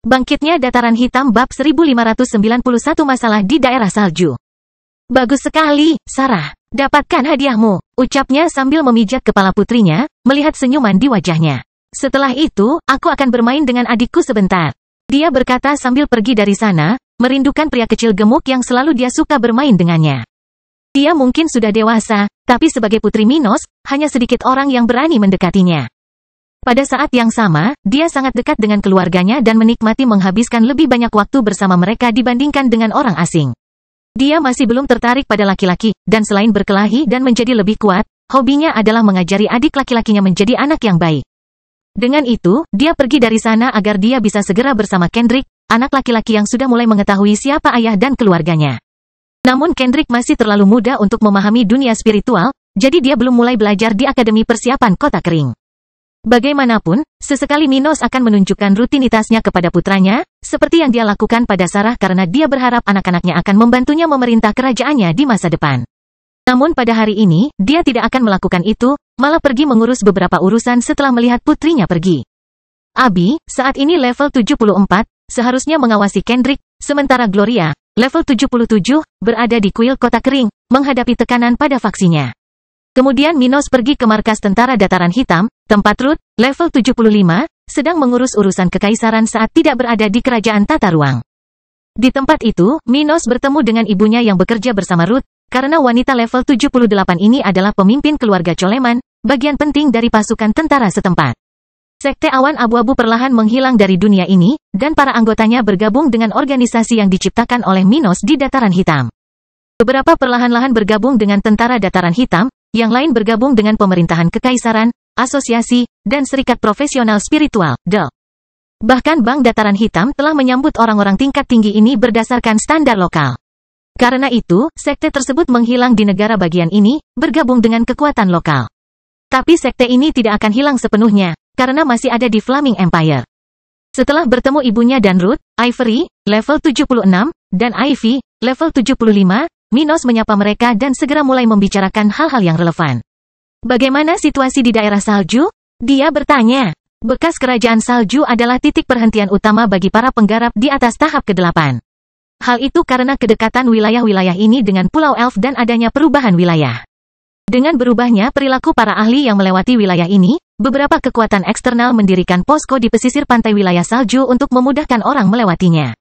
Bangkitnya Dataran Hitam bab 1591 masalah di daerah salju. Bagus sekali, Sarah. Dapatkan hadiahmu, ucapnya sambil memijat kepala putrinya, melihat senyuman di wajahnya. Setelah itu, aku akan bermain dengan adikku sebentar. Dia berkata sambil pergi dari sana, merindukan pria kecil gemuk yang selalu dia suka bermain dengannya. Dia mungkin sudah dewasa, tapi sebagai putri Minos, hanya sedikit orang yang berani mendekatinya. Pada saat yang sama, dia sangat dekat dengan keluarganya dan menikmati menghabiskan lebih banyak waktu bersama mereka dibandingkan dengan orang asing. Dia masih belum tertarik pada laki-laki, dan selain berkelahi dan menjadi lebih kuat, hobinya adalah mengajari adik laki-lakinya menjadi anak yang baik. Dengan itu, dia pergi dari sana agar dia bisa segera bersama Kendrick, anak laki-laki yang sudah mulai mengetahui siapa ayah dan keluarganya. Namun Kendrick masih terlalu muda untuk memahami dunia spiritual, jadi dia belum mulai belajar di Akademi Persiapan Kota Kering. Bagaimanapun, sesekali Minos akan menunjukkan rutinitasnya kepada putranya, seperti yang dia lakukan pada Sarah karena dia berharap anak-anaknya akan membantunya memerintah kerajaannya di masa depan. Namun pada hari ini, dia tidak akan melakukan itu, malah pergi mengurus beberapa urusan setelah melihat putrinya pergi. Abi, saat ini level 74, seharusnya mengawasi Kendrick, sementara Gloria, level 77, berada di kuil Kota Kering, menghadapi tekanan pada faksinya. Kemudian Minos pergi ke markas tentara Dataran Hitam, tempat Ruth, level 75, sedang mengurus urusan kekaisaran saat tidak berada di kerajaan tata ruang. Di tempat itu, Minos bertemu dengan ibunya yang bekerja bersama Ruth, karena wanita level 78 ini adalah pemimpin keluarga Coleman, bagian penting dari pasukan tentara setempat. Sekte awan abu-abu perlahan menghilang dari dunia ini, dan para anggotanya bergabung dengan organisasi yang diciptakan oleh Minos di Dataran Hitam. Beberapa perlahan-lahan bergabung dengan tentara Dataran Hitam, yang lain bergabung dengan pemerintahan kekaisaran, asosiasi, dan serikat profesional spiritual, DE. Bahkan Bank Dataran Hitam telah menyambut orang-orang tingkat tinggi ini berdasarkan standar lokal. Karena itu, sekte tersebut menghilang di negara bagian ini, bergabung dengan kekuatan lokal. Tapi sekte ini tidak akan hilang sepenuhnya, karena masih ada di Flaming Empire. Setelah bertemu ibunya dan Ruth, Ivory, level 76, dan Ivy, level 75, Minos menyapa mereka dan segera mulai membicarakan hal-hal yang relevan. Bagaimana situasi di daerah salju? Dia bertanya. Bekas kerajaan salju adalah titik perhentian utama bagi para penggarap di atas tahap ke-8. Hal itu karena kedekatan wilayah-wilayah ini dengan Pulau Elf dan adanya perubahan wilayah. Dengan berubahnya perilaku para ahli yang melewati wilayah ini, beberapa kekuatan eksternal mendirikan posko di pesisir pantai wilayah salju untuk memudahkan orang melewatinya.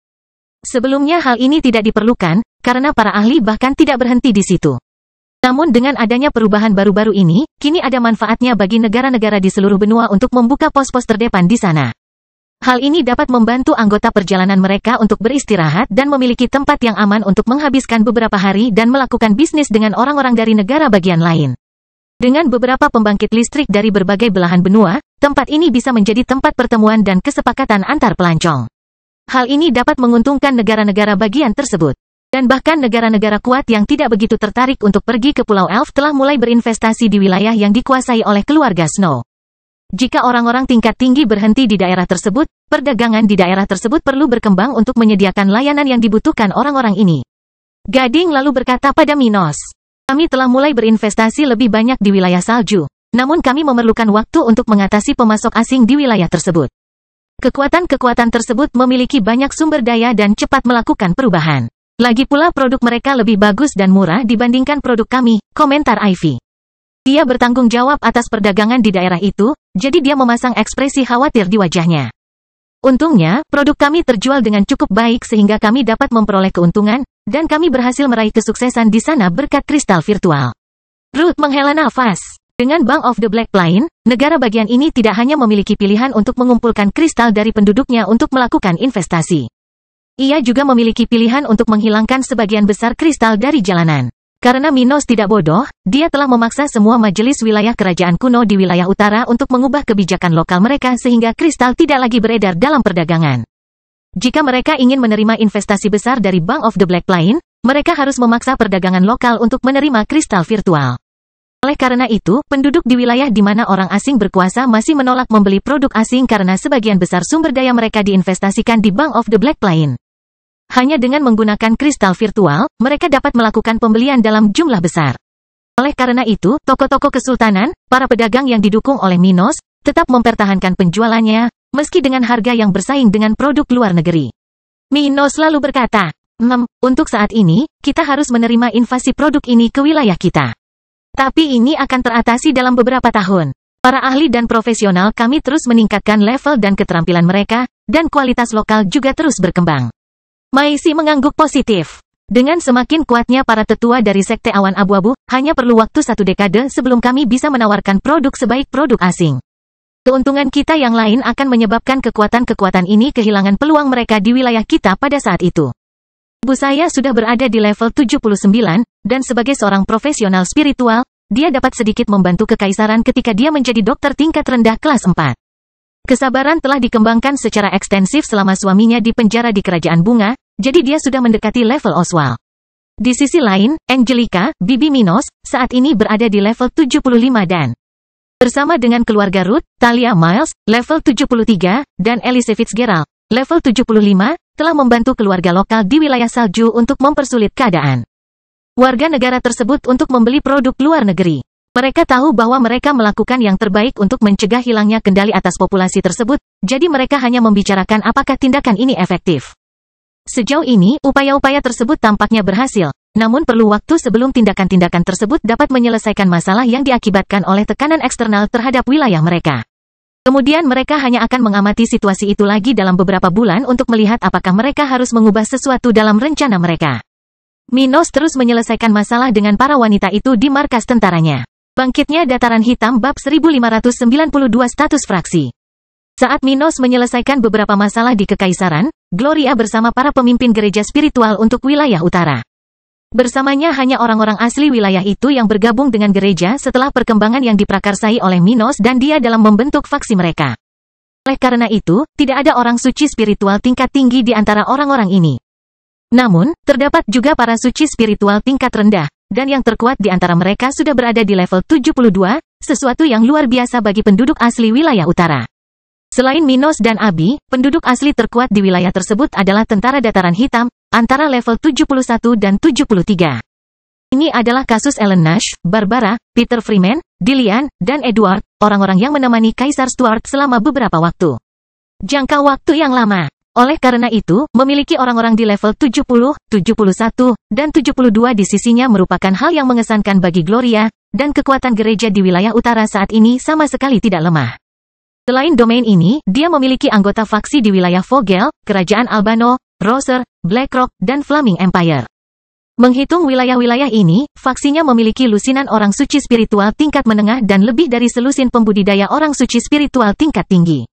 Sebelumnya hal ini tidak diperlukan, karena para ahli bahkan tidak berhenti di situ. Namun dengan adanya perubahan baru-baru ini, kini ada manfaatnya bagi negara-negara di seluruh benua untuk membuka pos-pos terdepan di sana. Hal ini dapat membantu anggota perjalanan mereka untuk beristirahat dan memiliki tempat yang aman untuk menghabiskan beberapa hari dan melakukan bisnis dengan orang-orang dari negara bagian lain. Dengan beberapa pembangkit listrik dari berbagai belahan benua, tempat ini bisa menjadi tempat pertemuan dan kesepakatan antar pelancong. Hal ini dapat menguntungkan negara-negara bagian tersebut. Dan bahkan negara-negara kuat yang tidak begitu tertarik untuk pergi ke Pulau Elf telah mulai berinvestasi di wilayah yang dikuasai oleh keluarga Snow. Jika orang-orang tingkat tinggi berhenti di daerah tersebut, perdagangan di daerah tersebut perlu berkembang untuk menyediakan layanan yang dibutuhkan orang-orang ini. Gading lalu berkata pada Minos, kami telah mulai berinvestasi lebih banyak di wilayah salju, namun kami memerlukan waktu untuk mengatasi pemasok asing di wilayah tersebut. Kekuatan-kekuatan tersebut memiliki banyak sumber daya dan cepat melakukan perubahan. Lagi pula produk mereka lebih bagus dan murah dibandingkan produk kami, komentar Ivy. Dia bertanggung jawab atas perdagangan di daerah itu, jadi dia memasang ekspresi khawatir di wajahnya. Untungnya, produk kami terjual dengan cukup baik sehingga kami dapat memperoleh keuntungan, dan kami berhasil meraih kesuksesan di sana berkat kristal virtual. Ruth menghela nafas. Dengan Bank of the Black Plain, negara bagian ini tidak hanya memiliki pilihan untuk mengumpulkan kristal dari penduduknya untuk melakukan investasi. Ia juga memiliki pilihan untuk menghilangkan sebagian besar kristal dari jalanan. Karena Minos tidak bodoh, dia telah memaksa semua majelis wilayah kerajaan kuno di wilayah utara untuk mengubah kebijakan lokal mereka sehingga kristal tidak lagi beredar dalam perdagangan. Jika mereka ingin menerima investasi besar dari Bank of the Black Plain, mereka harus memaksa perdagangan lokal untuk menerima kristal virtual. Oleh karena itu, penduduk di wilayah di mana orang asing berkuasa masih menolak membeli produk asing karena sebagian besar sumber daya mereka diinvestasikan di Bank of the Black Plain. Hanya dengan menggunakan kristal virtual, mereka dapat melakukan pembelian dalam jumlah besar. Oleh karena itu, toko-toko kesultanan, para pedagang yang didukung oleh Minos, tetap mempertahankan penjualannya, meski dengan harga yang bersaing dengan produk luar negeri. Minos lalu berkata, untuk saat ini, kita harus menerima invasi produk ini ke wilayah kita. Tapi ini akan teratasi dalam beberapa tahun. Para ahli dan profesional kami terus meningkatkan level dan keterampilan mereka, dan kualitas lokal juga terus berkembang. Maisi mengangguk positif. Dengan semakin kuatnya para tetua dari Sekte Awan Abu-Abu, hanya perlu waktu 1 dekade sebelum kami bisa menawarkan produk sebaik produk asing. Keuntungan kita yang lain akan menyebabkan kekuatan-kekuatan ini kehilangan peluang mereka di wilayah kita pada saat itu. Ibu saya sudah berada di level 79, dan sebagai seorang profesional spiritual, dia dapat sedikit membantu kekaisaran ketika dia menjadi dokter tingkat rendah kelas 4. Kesabaran telah dikembangkan secara ekstensif selama suaminya di penjara di Kerajaan Bunga, jadi dia sudah mendekati level Oswald. Di sisi lain, Angelica, Bibi Minos, saat ini berada di level 75 dan bersama dengan keluarga Ruth, Talia Miles, level 73, dan Elise Fitzgerald, level 75, telah membantu keluarga lokal di wilayah salju untuk mempersulit keadaan warga negara tersebut untuk membeli produk luar negeri. Mereka tahu bahwa mereka melakukan yang terbaik untuk mencegah hilangnya kendali atas populasi tersebut, jadi mereka hanya membicarakan apakah tindakan ini efektif. Sejauh ini, upaya-upaya tersebut tampaknya berhasil, namun perlu waktu sebelum tindakan-tindakan tersebut dapat menyelesaikan masalah yang diakibatkan oleh tekanan eksternal terhadap wilayah mereka. Kemudian mereka hanya akan mengamati situasi itu lagi dalam beberapa bulan untuk melihat apakah mereka harus mengubah sesuatu dalam rencana mereka. Minos terus menyelesaikan masalah dengan para wanita itu di markas tentaranya. Bangkitnya Dataran Hitam bab 1592 status fraksi. Saat Minos menyelesaikan beberapa masalah di Kekaisaran, Gloria bersama para pemimpin gereja spiritual untuk wilayah utara. Bersamanya hanya orang-orang asli wilayah itu yang bergabung dengan gereja setelah perkembangan yang diprakarsai oleh Minos dan dia dalam membentuk faksi mereka. Oleh karena itu, tidak ada orang suci spiritual tingkat tinggi di antara orang-orang ini. Namun, terdapat juga para suci spiritual tingkat rendah, dan yang terkuat di antara mereka sudah berada di level 72, sesuatu yang luar biasa bagi penduduk asli wilayah utara. Selain Minos dan Abi, penduduk asli terkuat di wilayah tersebut adalah tentara Dataran Hitam, antara level 71 dan 73. Ini adalah kasus Ellen Nash, Barbara, Peter Freeman, Dillian, dan Edward, orang-orang yang menemani Kaisar Stuart selama beberapa waktu. Jangka waktu yang lama. Oleh karena itu, memiliki orang-orang di level 70, 71, dan 72 di sisinya merupakan hal yang mengesankan bagi Gloria, dan kekuatan gereja di wilayah utara saat ini sama sekali tidak lemah. Selain domain ini, dia memiliki anggota faksi di wilayah Vogel, Kerajaan Albano, Roser, Blackrock, dan Flaming Empire. Menghitung wilayah-wilayah ini, faksinya memiliki lusinan orang suci spiritual tingkat menengah dan lebih dari selusin pembudidaya orang suci spiritual tingkat tinggi.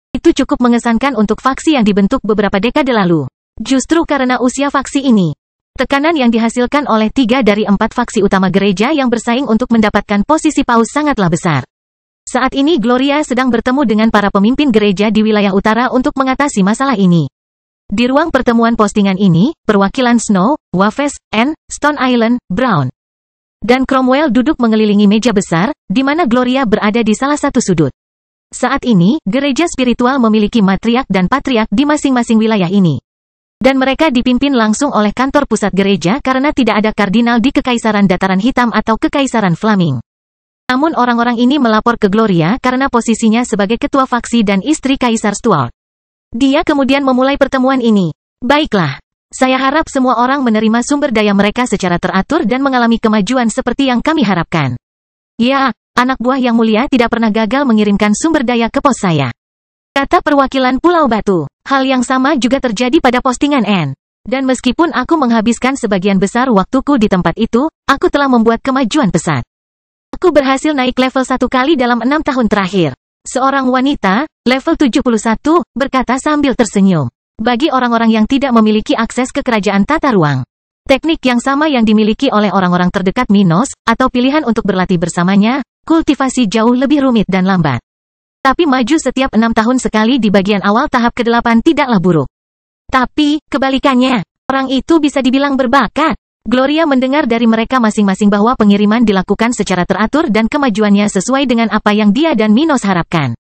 Itu cukup mengesankan untuk faksi yang dibentuk beberapa dekade lalu. Justru karena usia faksi ini, tekanan yang dihasilkan oleh 3 dari 4 faksi utama gereja yang bersaing untuk mendapatkan posisi paus sangatlah besar. Saat ini Gloria sedang bertemu dengan para pemimpin gereja di wilayah utara untuk mengatasi masalah ini. Di ruang pertemuan postingan ini, perwakilan Snow, Wafes, Anne, Stone Island, Brown, dan Cromwell duduk mengelilingi meja besar, di mana Gloria berada di salah satu sudut. Saat ini, gereja spiritual memiliki matriark dan patriark di masing-masing wilayah ini. Dan mereka dipimpin langsung oleh kantor pusat gereja karena tidak ada kardinal di Kekaisaran Dataran Hitam atau Kekaisaran Flaming. Namun orang-orang ini melapor ke Gloria karena posisinya sebagai ketua faksi dan istri Kaisar Stuart. Dia kemudian memulai pertemuan ini. Baiklah. Saya harap semua orang menerima sumber daya mereka secara teratur dan mengalami kemajuan seperti yang kami harapkan. Ya. Anak buah yang mulia tidak pernah gagal mengirimkan sumber daya ke pos saya. Kata perwakilan Pulau Batu. Hal yang sama juga terjadi pada postingan Anne. Dan meskipun aku menghabiskan sebagian besar waktuku di tempat itu, aku telah membuat kemajuan pesat. Aku berhasil naik level 1 kali dalam 6 tahun terakhir. Seorang wanita, level 71, berkata sambil tersenyum. Bagi orang-orang yang tidak memiliki akses ke kerajaan tata ruang. Teknik yang sama yang dimiliki oleh orang-orang terdekat Minos, atau pilihan untuk berlatih bersamanya, kultivasi jauh lebih rumit dan lambat. Tapi maju setiap 6 tahun sekali di bagian awal tahap ke-8 tidaklah buruk. Tapi, kebalikannya, orang itu bisa dibilang berbakat. Gloria mendengar dari mereka masing-masing bahwa pengiriman dilakukan secara teratur dan kemajuannya sesuai dengan apa yang dia dan Minos harapkan.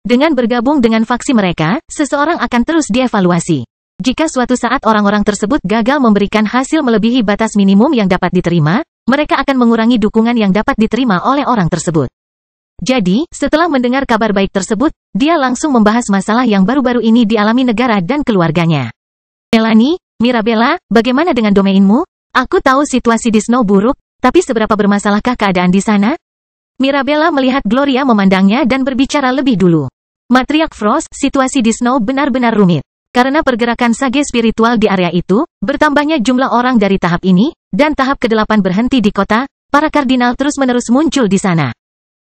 Dengan bergabung dengan faksi mereka, seseorang akan terus dievaluasi. Jika suatu saat orang-orang tersebut gagal memberikan hasil melebihi batas minimum yang dapat diterima, mereka akan mengurangi dukungan yang dapat diterima oleh orang tersebut. Jadi, setelah mendengar kabar baik tersebut, dia langsung membahas masalah yang baru-baru ini dialami negara dan keluarganya. Melanie, Mirabella, bagaimana dengan domainmu? Aku tahu situasi di Snow buruk, tapi seberapa bermasalahkah keadaan di sana? Mirabella melihat Gloria memandangnya dan berbicara lebih dulu. Matriarch Frost, situasi di Snow benar-benar rumit. Karena pergerakan sage spiritual di area itu, bertambahnya jumlah orang dari tahap ini, dan tahap ke-8 berhenti di kota, para kardinal terus-menerus muncul di sana.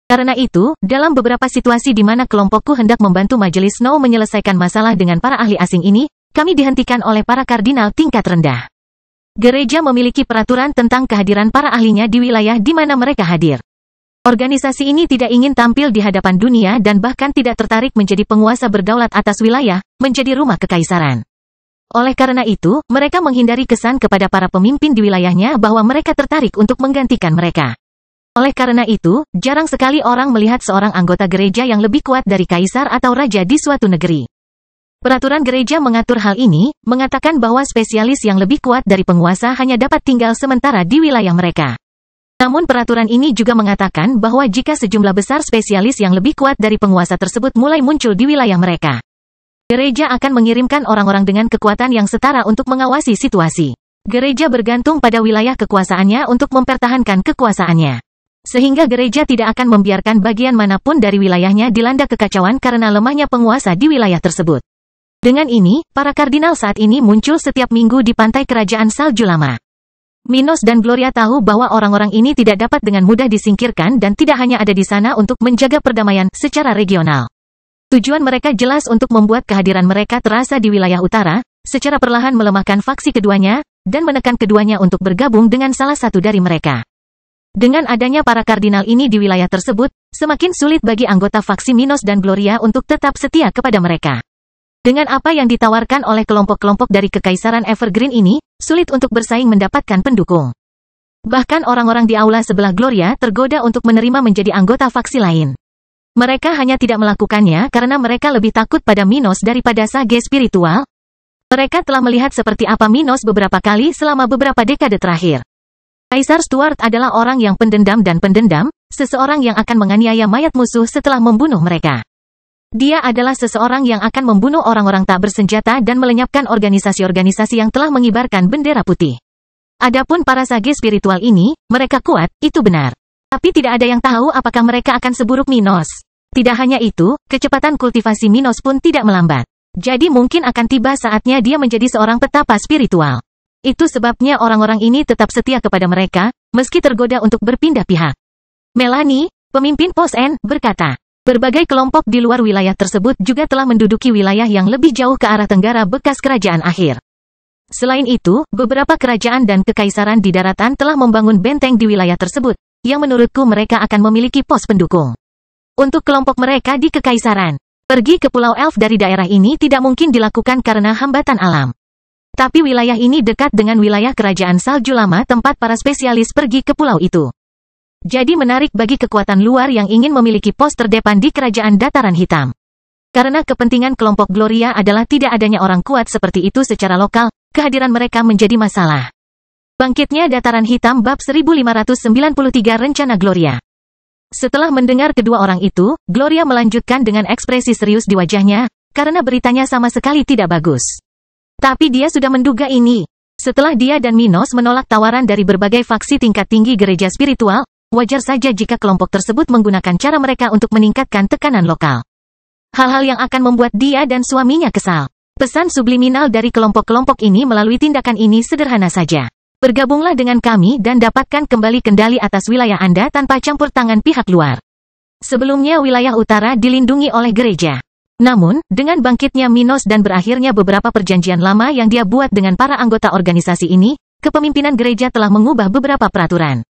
Karena itu, dalam beberapa situasi di mana kelompokku hendak membantu Majelis Snow menyelesaikan masalah dengan para ahli asing ini, kami dihentikan oleh para kardinal tingkat rendah. Gereja memiliki peraturan tentang kehadiran para ahlinya di wilayah di mana mereka hadir. Organisasi ini tidak ingin tampil di hadapan dunia dan bahkan tidak tertarik menjadi penguasa berdaulat atas wilayah, menjadi rumah kekaisaran. Oleh karena itu, mereka menghindari kesan kepada para pemimpin di wilayahnya bahwa mereka tertarik untuk menggantikan mereka. Oleh karena itu, jarang sekali orang melihat seorang anggota gereja yang lebih kuat dari kaisar atau raja di suatu negeri. Peraturan gereja mengatur hal ini, mengatakan bahwa spesialis yang lebih kuat dari penguasa hanya dapat tinggal sementara di wilayah mereka. Namun peraturan ini juga mengatakan bahwa jika sejumlah besar spesialis yang lebih kuat dari penguasa tersebut mulai muncul di wilayah mereka, gereja akan mengirimkan orang-orang dengan kekuatan yang setara untuk mengawasi situasi. Gereja bergantung pada wilayah kekuasaannya untuk mempertahankan kekuasaannya. Sehingga gereja tidak akan membiarkan bagian manapun dari wilayahnya dilanda kekacauan karena lemahnya penguasa di wilayah tersebut. Dengan ini, para kardinal saat ini muncul setiap minggu di pantai kerajaan salju lama. Minos dan Gloria tahu bahwa orang-orang ini tidak dapat dengan mudah disingkirkan dan tidak hanya ada di sana untuk menjaga perdamaian secara regional. Tujuan mereka jelas untuk membuat kehadiran mereka terasa di wilayah utara, secara perlahan melemahkan faksi keduanya, dan menekan keduanya untuk bergabung dengan salah satu dari mereka. Dengan adanya para kardinal ini di wilayah tersebut, semakin sulit bagi anggota faksi Minos dan Gloria untuk tetap setia kepada mereka. Dengan apa yang ditawarkan oleh kelompok-kelompok dari Kekaisaran Evergreen ini, sulit untuk bersaing mendapatkan pendukung. Bahkan orang-orang di aula sebelah Gloria tergoda untuk menerima menjadi anggota faksi lain. Mereka hanya tidak melakukannya karena mereka lebih takut pada Minos daripada sage spiritual. Mereka telah melihat seperti apa Minos beberapa kali selama beberapa dekade terakhir. Kaisar Stuart adalah orang yang pendendam dan pendendam, seseorang yang akan menganiaya mayat musuh setelah membunuh mereka. Dia adalah seseorang yang akan membunuh orang-orang tak bersenjata dan melenyapkan organisasi-organisasi yang telah mengibarkan bendera putih. Adapun para sage spiritual ini, mereka kuat, itu benar. Tapi tidak ada yang tahu apakah mereka akan seburuk Minos. Tidak hanya itu, kecepatan kultivasi Minos pun tidak melambat. Jadi mungkin akan tiba saatnya dia menjadi seorang petapa spiritual. Itu sebabnya orang-orang ini tetap setia kepada mereka, meski tergoda untuk berpindah pihak. Melanie, pemimpin Pos N, berkata, berbagai kelompok di luar wilayah tersebut juga telah menduduki wilayah yang lebih jauh ke arah tenggara bekas kerajaan akhir. Selain itu, beberapa kerajaan dan kekaisaran di daratan telah membangun benteng di wilayah tersebut, yang menurutku mereka akan memiliki pos pendukung. Untuk kelompok mereka di kekaisaran, pergi ke Pulau Elf dari daerah ini tidak mungkin dilakukan karena hambatan alam. Tapi wilayah ini dekat dengan wilayah kerajaan salju lama tempat para spesialis pergi ke pulau itu. Jadi menarik bagi kekuatan luar yang ingin memiliki pos terdepan di kerajaan dataran hitam. Karena kepentingan kelompok Gloria adalah tidak adanya orang kuat seperti itu secara lokal, kehadiran mereka menjadi masalah. Bangkitnya dataran hitam bab 1593 rencana Gloria. Setelah mendengar kedua orang itu, Gloria melanjutkan dengan ekspresi serius di wajahnya, karena beritanya sama sekali tidak bagus. Tapi dia sudah menduga ini. Setelah dia dan Minos menolak tawaran dari berbagai faksi tingkat tinggi gereja spiritual, wajar saja jika kelompok tersebut menggunakan cara mereka untuk meningkatkan tekanan lokal. Hal-hal yang akan membuat dia dan suaminya kesal. Pesan subliminal dari kelompok-kelompok ini melalui tindakan ini sederhana saja. Bergabunglah dengan kami dan dapatkan kembali kendali atas wilayah Anda tanpa campur tangan pihak luar. Sebelumnya wilayah utara dilindungi oleh gereja. Namun, dengan bangkitnya Minos dan berakhirnya beberapa perjanjian lama yang dia buat dengan para anggota organisasi ini, kepemimpinan gereja telah mengubah beberapa peraturan.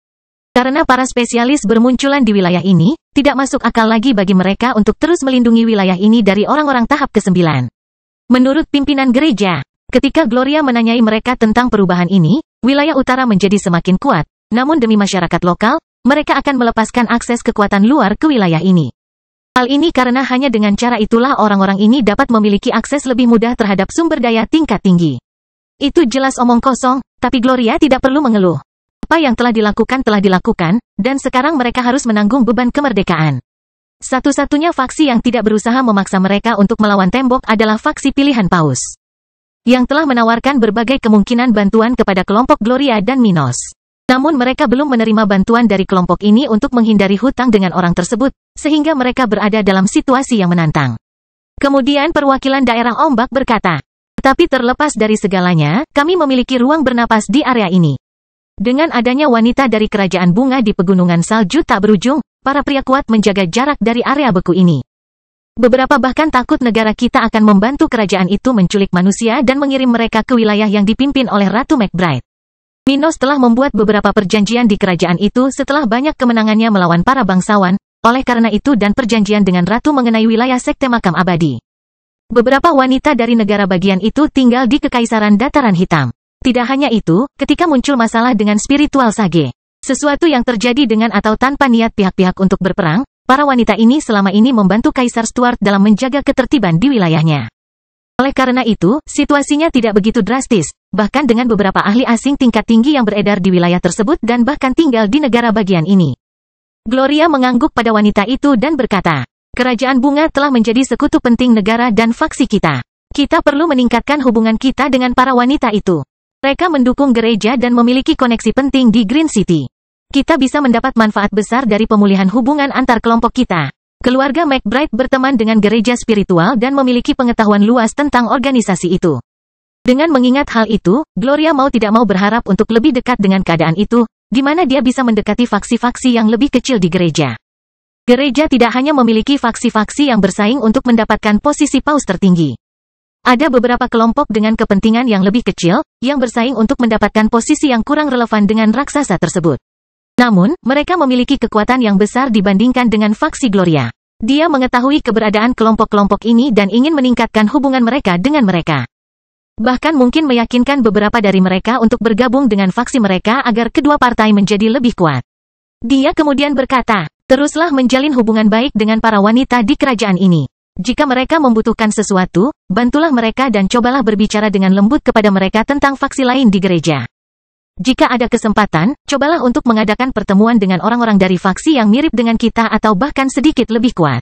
Karena para spesialis bermunculan di wilayah ini, tidak masuk akal lagi bagi mereka untuk terus melindungi wilayah ini dari orang-orang tahap ke-9. Menurut pimpinan gereja, ketika Gloria menanyai mereka tentang perubahan ini, wilayah utara menjadi semakin kuat, namun demi masyarakat lokal, mereka akan melepaskan akses kekuatan luar ke wilayah ini. Hal ini karena hanya dengan cara itulah orang-orang ini dapat memiliki akses lebih mudah terhadap sumber daya tingkat tinggi. Itu jelas omong kosong, tapi Gloria tidak perlu mengeluh. Apa yang telah dilakukan, dan sekarang mereka harus menanggung beban kemerdekaan. Satu-satunya faksi yang tidak berusaha memaksa mereka untuk melawan tembok adalah faksi pilihan Paus, yang telah menawarkan berbagai kemungkinan bantuan kepada kelompok Gloria dan Minos. Namun mereka belum menerima bantuan dari kelompok ini untuk menghindari hutang dengan orang tersebut, sehingga mereka berada dalam situasi yang menantang. Kemudian perwakilan daerah ombak berkata, "Tapi terlepas dari segalanya, kami memiliki ruang bernapas di area ini. Dengan adanya wanita dari kerajaan bunga di pegunungan salju tak berujung, para pria kuat menjaga jarak dari area beku ini. Beberapa bahkan takut negara kita akan membantu kerajaan itu menculik manusia dan mengirim mereka ke wilayah yang dipimpin oleh Ratu McBride." Minos telah membuat beberapa perjanjian di kerajaan itu setelah banyak kemenangannya melawan para bangsawan, oleh karena itu dan perjanjian dengan Ratu mengenai wilayah sekte makam abadi. Beberapa wanita dari negara bagian itu tinggal di Kekaisaran Dataran Hitam. Tidak hanya itu, ketika muncul masalah dengan spiritual Sage, sesuatu yang terjadi dengan atau tanpa niat pihak-pihak untuk berperang, para wanita ini selama ini membantu Kaisar Stuart dalam menjaga ketertiban di wilayahnya. Oleh karena itu, situasinya tidak begitu drastis, bahkan dengan beberapa ahli asing tingkat tinggi yang beredar di wilayah tersebut dan bahkan tinggal di negara bagian ini. Gloria mengangguk pada wanita itu dan berkata, "Kerajaan bunga telah menjadi sekutu penting negara dan faksi kita. Kita perlu meningkatkan hubungan kita dengan para wanita itu. Mereka mendukung gereja dan memiliki koneksi penting di Green City. Kita bisa mendapat manfaat besar dari pemulihan hubungan antar kelompok kita." Keluarga McBride berteman dengan gereja spiritual dan memiliki pengetahuan luas tentang organisasi itu. Dengan mengingat hal itu, Gloria mau tidak mau berharap untuk lebih dekat dengan keadaan itu, di mana dia bisa mendekati faksi-faksi yang lebih kecil di gereja. Gereja tidak hanya memiliki faksi-faksi yang bersaing untuk mendapatkan posisi paus tertinggi. Ada beberapa kelompok dengan kepentingan yang lebih kecil, yang bersaing untuk mendapatkan posisi yang kurang relevan dengan raksasa tersebut. Namun, mereka memiliki kekuatan yang besar dibandingkan dengan faksi Gloria. Dia mengetahui keberadaan kelompok-kelompok ini dan ingin meningkatkan hubungan mereka dengan mereka. Bahkan mungkin meyakinkan beberapa dari mereka untuk bergabung dengan faksi mereka agar kedua partai menjadi lebih kuat. Dia kemudian berkata, "Teruslah menjalin hubungan baik dengan para wanita di kerajaan ini. Jika mereka membutuhkan sesuatu, bantulah mereka dan cobalah berbicara dengan lembut kepada mereka tentang faksi lain di gereja. Jika ada kesempatan, cobalah untuk mengadakan pertemuan dengan orang-orang dari faksi yang mirip dengan kita atau bahkan sedikit lebih kuat."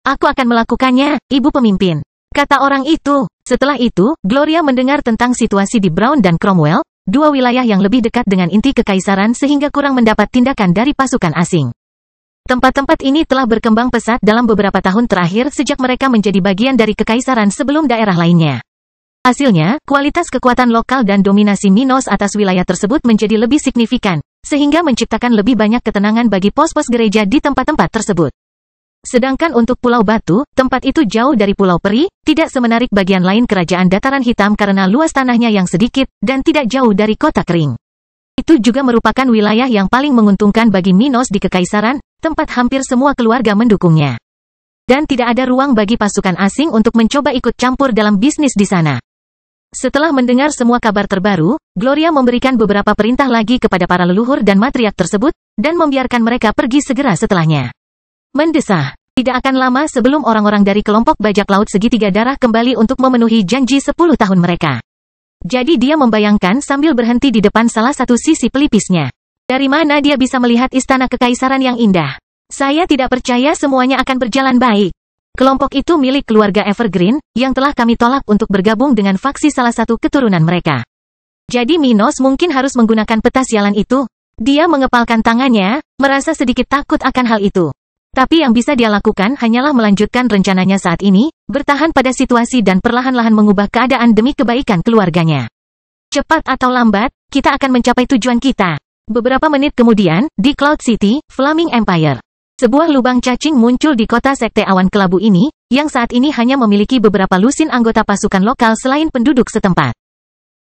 Aku akan melakukannya, Ibu Pemimpin," kata orang itu. Setelah itu, Gloria mendengar tentang situasi di Brown dan Cromwell, dua wilayah yang lebih dekat dengan inti kekaisaran sehingga kurang mendapat tindakan dari pasukan asing. Tempat-tempat ini telah berkembang pesat dalam beberapa tahun terakhir sejak mereka menjadi bagian dari kekaisaran sebelum daerah lainnya. Hasilnya, kualitas kekuatan lokal dan dominasi Minos atas wilayah tersebut menjadi lebih signifikan, sehingga menciptakan lebih banyak ketenangan bagi pos-pos gereja di tempat-tempat tersebut. Sedangkan untuk Pulau Batu, tempat itu jauh dari Pulau Peri, tidak semenarik bagian lain kerajaan Dataran Hitam karena luas tanahnya yang sedikit, dan tidak jauh dari kota kering. Itu juga merupakan wilayah yang paling menguntungkan bagi Minos di Kekaisaran, tempat hampir semua keluarga mendukungnya. Dan tidak ada ruang bagi pasukan asing untuk mencoba ikut campur dalam bisnis di sana. Setelah mendengar semua kabar terbaru, Gloria memberikan beberapa perintah lagi kepada para leluhur dan matriark tersebut, dan membiarkan mereka pergi segera setelahnya. Mendesah. Tidak akan lama sebelum orang-orang dari kelompok bajak laut segitiga darah kembali untuk memenuhi janji 10 tahun mereka. Jadi dia membayangkan sambil berhenti di depan salah satu sisi pelipisnya. Dari mana dia bisa melihat istana kekaisaran yang indah? Saya tidak percaya semuanya akan berjalan baik. Kelompok itu milik keluarga Evergreen, yang telah kami tolak untuk bergabung dengan faksi salah satu keturunan mereka. Jadi Minos mungkin harus menggunakan peta sialan itu. Dia mengepalkan tangannya, merasa sedikit takut akan hal itu. Tapi yang bisa dia lakukan hanyalah melanjutkan rencananya saat ini, bertahan pada situasi dan perlahan-lahan mengubah keadaan demi kebaikan keluarganya. Cepat atau lambat, kita akan mencapai tujuan kita. Beberapa menit kemudian, di Cloud City, Flaming Empire. Sebuah lubang cacing muncul di kota sekte awan kelabu ini, yang saat ini hanya memiliki beberapa lusin anggota pasukan lokal selain penduduk setempat.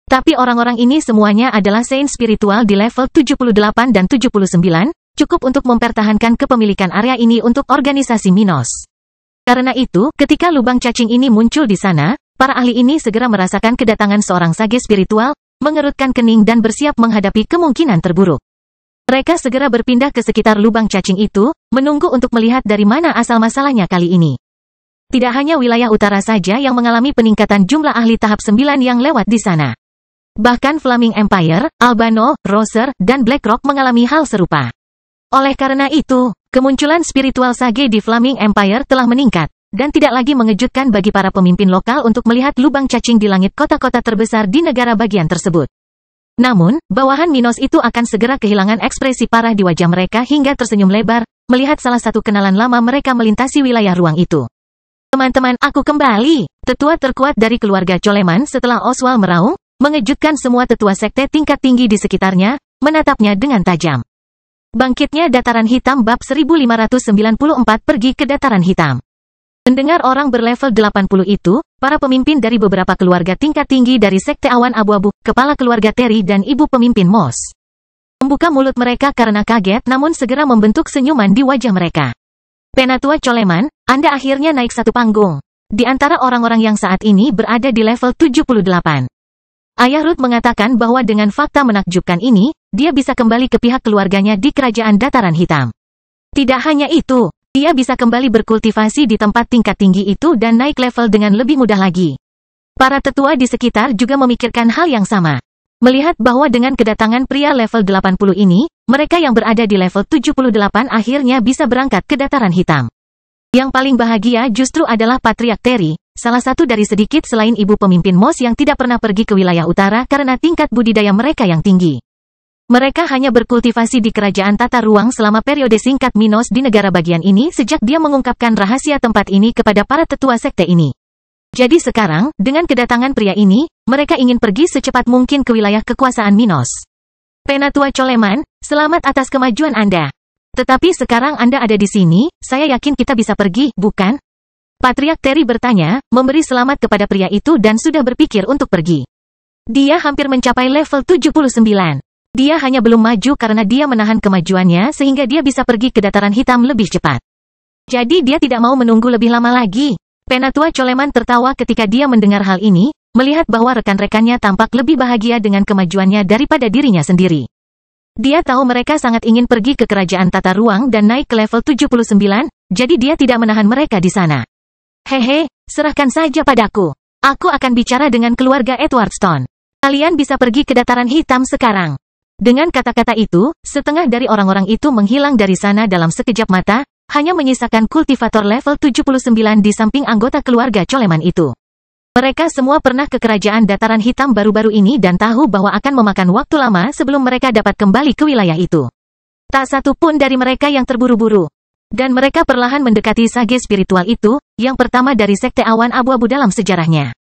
Tapi orang-orang ini semuanya adalah saint spiritual di level 78 dan 79, cukup untuk mempertahankan kepemilikan area ini untuk organisasi Minos. Karena itu, ketika lubang cacing ini muncul di sana, para ahli ini segera merasakan kedatangan seorang sage spiritual, mengerutkan kening dan bersiap menghadapi kemungkinan terburuk. Mereka segera berpindah ke sekitar lubang cacing itu, menunggu untuk melihat dari mana asal masalahnya kali ini. Tidak hanya wilayah utara saja yang mengalami peningkatan jumlah ahli tahap 9 yang lewat di sana. Bahkan Flaming Empire, Albano, Roser, dan BlackRock mengalami hal serupa. Oleh karena itu, Kemunculan spiritual Sage di Flaming Empire telah meningkat, dan tidak lagi mengejutkan bagi para pemimpin lokal untuk melihat lubang cacing di langit kota-kota terbesar di negara bagian tersebut. Namun, bawahan Minos itu akan segera kehilangan ekspresi parah di wajah mereka hingga tersenyum lebar, melihat salah satu kenalan lama mereka melintasi wilayah ruang itu. Teman-teman, aku kembali. Tetua terkuat dari keluarga Coleman setelah Oswald meraung, mengejutkan semua tetua sekte tingkat tinggi di sekitarnya, menatapnya dengan tajam. Bangkitnya Dataran Hitam bab 1594 pergi ke Dataran Hitam. Mendengar orang berlevel 80 itu, para pemimpin dari beberapa keluarga tingkat tinggi dari Sekte Awan Abu-Abu, kepala keluarga Terry dan ibu pemimpin Moss, membuka mulut mereka karena kaget namun segera membentuk senyuman di wajah mereka. Penatua Coleman, Anda akhirnya naik satu panggung. Di antara orang-orang yang saat ini berada di level 78. Ayah Ruth mengatakan bahwa dengan fakta menakjubkan ini, dia bisa kembali ke pihak keluarganya di Kerajaan Dataran Hitam. Tidak hanya itu, dia bisa kembali berkultivasi di tempat tingkat tinggi itu dan naik level dengan lebih mudah lagi. Para tetua di sekitar juga memikirkan hal yang sama. Melihat bahwa dengan kedatangan pria level 80 ini, mereka yang berada di level 78 akhirnya bisa berangkat ke Dataran Hitam. Yang paling bahagia justru adalah Patriark Terry, salah satu dari sedikit selain ibu pemimpin Moss yang tidak pernah pergi ke wilayah utara karena tingkat budidaya mereka yang tinggi. Mereka hanya berkultivasi di kerajaan tata ruang selama periode singkat Minos di negara bagian ini sejak dia mengungkapkan rahasia tempat ini kepada para tetua sekte ini. Jadi sekarang, dengan kedatangan pria ini, mereka ingin pergi secepat mungkin ke wilayah kekuasaan Minos. Penatua Coleman, selamat atas kemajuan Anda. Tetapi sekarang Anda ada di sini, saya yakin kita bisa pergi, bukan? Patriark Terry bertanya, memberi selamat kepada pria itu dan sudah berpikir untuk pergi. Dia hampir mencapai level 79. Dia hanya belum maju karena dia menahan kemajuannya sehingga dia bisa pergi ke Dataran Hitam lebih cepat. Jadi dia tidak mau menunggu lebih lama lagi. Penatua Coleman tertawa ketika dia mendengar hal ini, melihat bahwa rekan-rekannya tampak lebih bahagia dengan kemajuannya daripada dirinya sendiri. Dia tahu mereka sangat ingin pergi ke kerajaan tata ruang dan naik ke level 79, jadi dia tidak menahan mereka di sana. Hehe, serahkan saja padaku. Aku akan bicara dengan keluarga Edwardstone. Kalian bisa pergi ke Dataran Hitam sekarang. Dengan kata-kata itu, setengah dari orang-orang itu menghilang dari sana dalam sekejap mata, hanya menyisakan kultivator level 79 di samping anggota keluarga Coleman itu. Mereka semua pernah ke kerajaan Dataran Hitam baru-baru ini dan tahu bahwa akan memakan waktu lama sebelum mereka dapat kembali ke wilayah itu. Tak satu pun dari mereka yang terburu-buru. Dan mereka perlahan mendekati Sage spiritual itu, yang pertama dari Sekte Awan Abu-Abu dalam sejarahnya.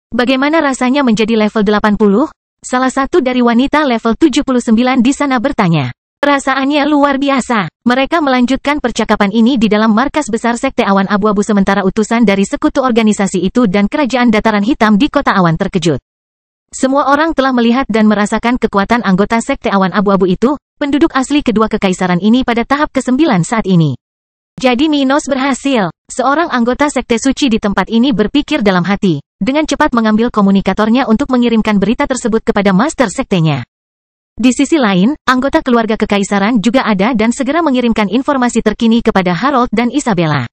Bagaimana rasanya menjadi level 80? Salah satu dari wanita level 79 di sana bertanya. Perasaannya luar biasa. Mereka melanjutkan percakapan ini di dalam markas besar Sekte Awan Abu-Abu sementara utusan dari sekutu organisasi itu dan kerajaan Dataran Hitam di Kota Awan terkejut. Semua orang telah melihat dan merasakan kekuatan anggota Sekte Awan Abu-Abu itu, penduduk asli kedua kekaisaran ini pada tahap ke-9 saat ini. Jadi Minos berhasil. Seorang anggota Sekte Suci di tempat ini berpikir dalam hati, dengan cepat mengambil komunikatornya untuk mengirimkan berita tersebut kepada master sektenya. Di sisi lain, anggota keluarga kekaisaran juga ada dan segera mengirimkan informasi terkini kepada Harold dan Isabella.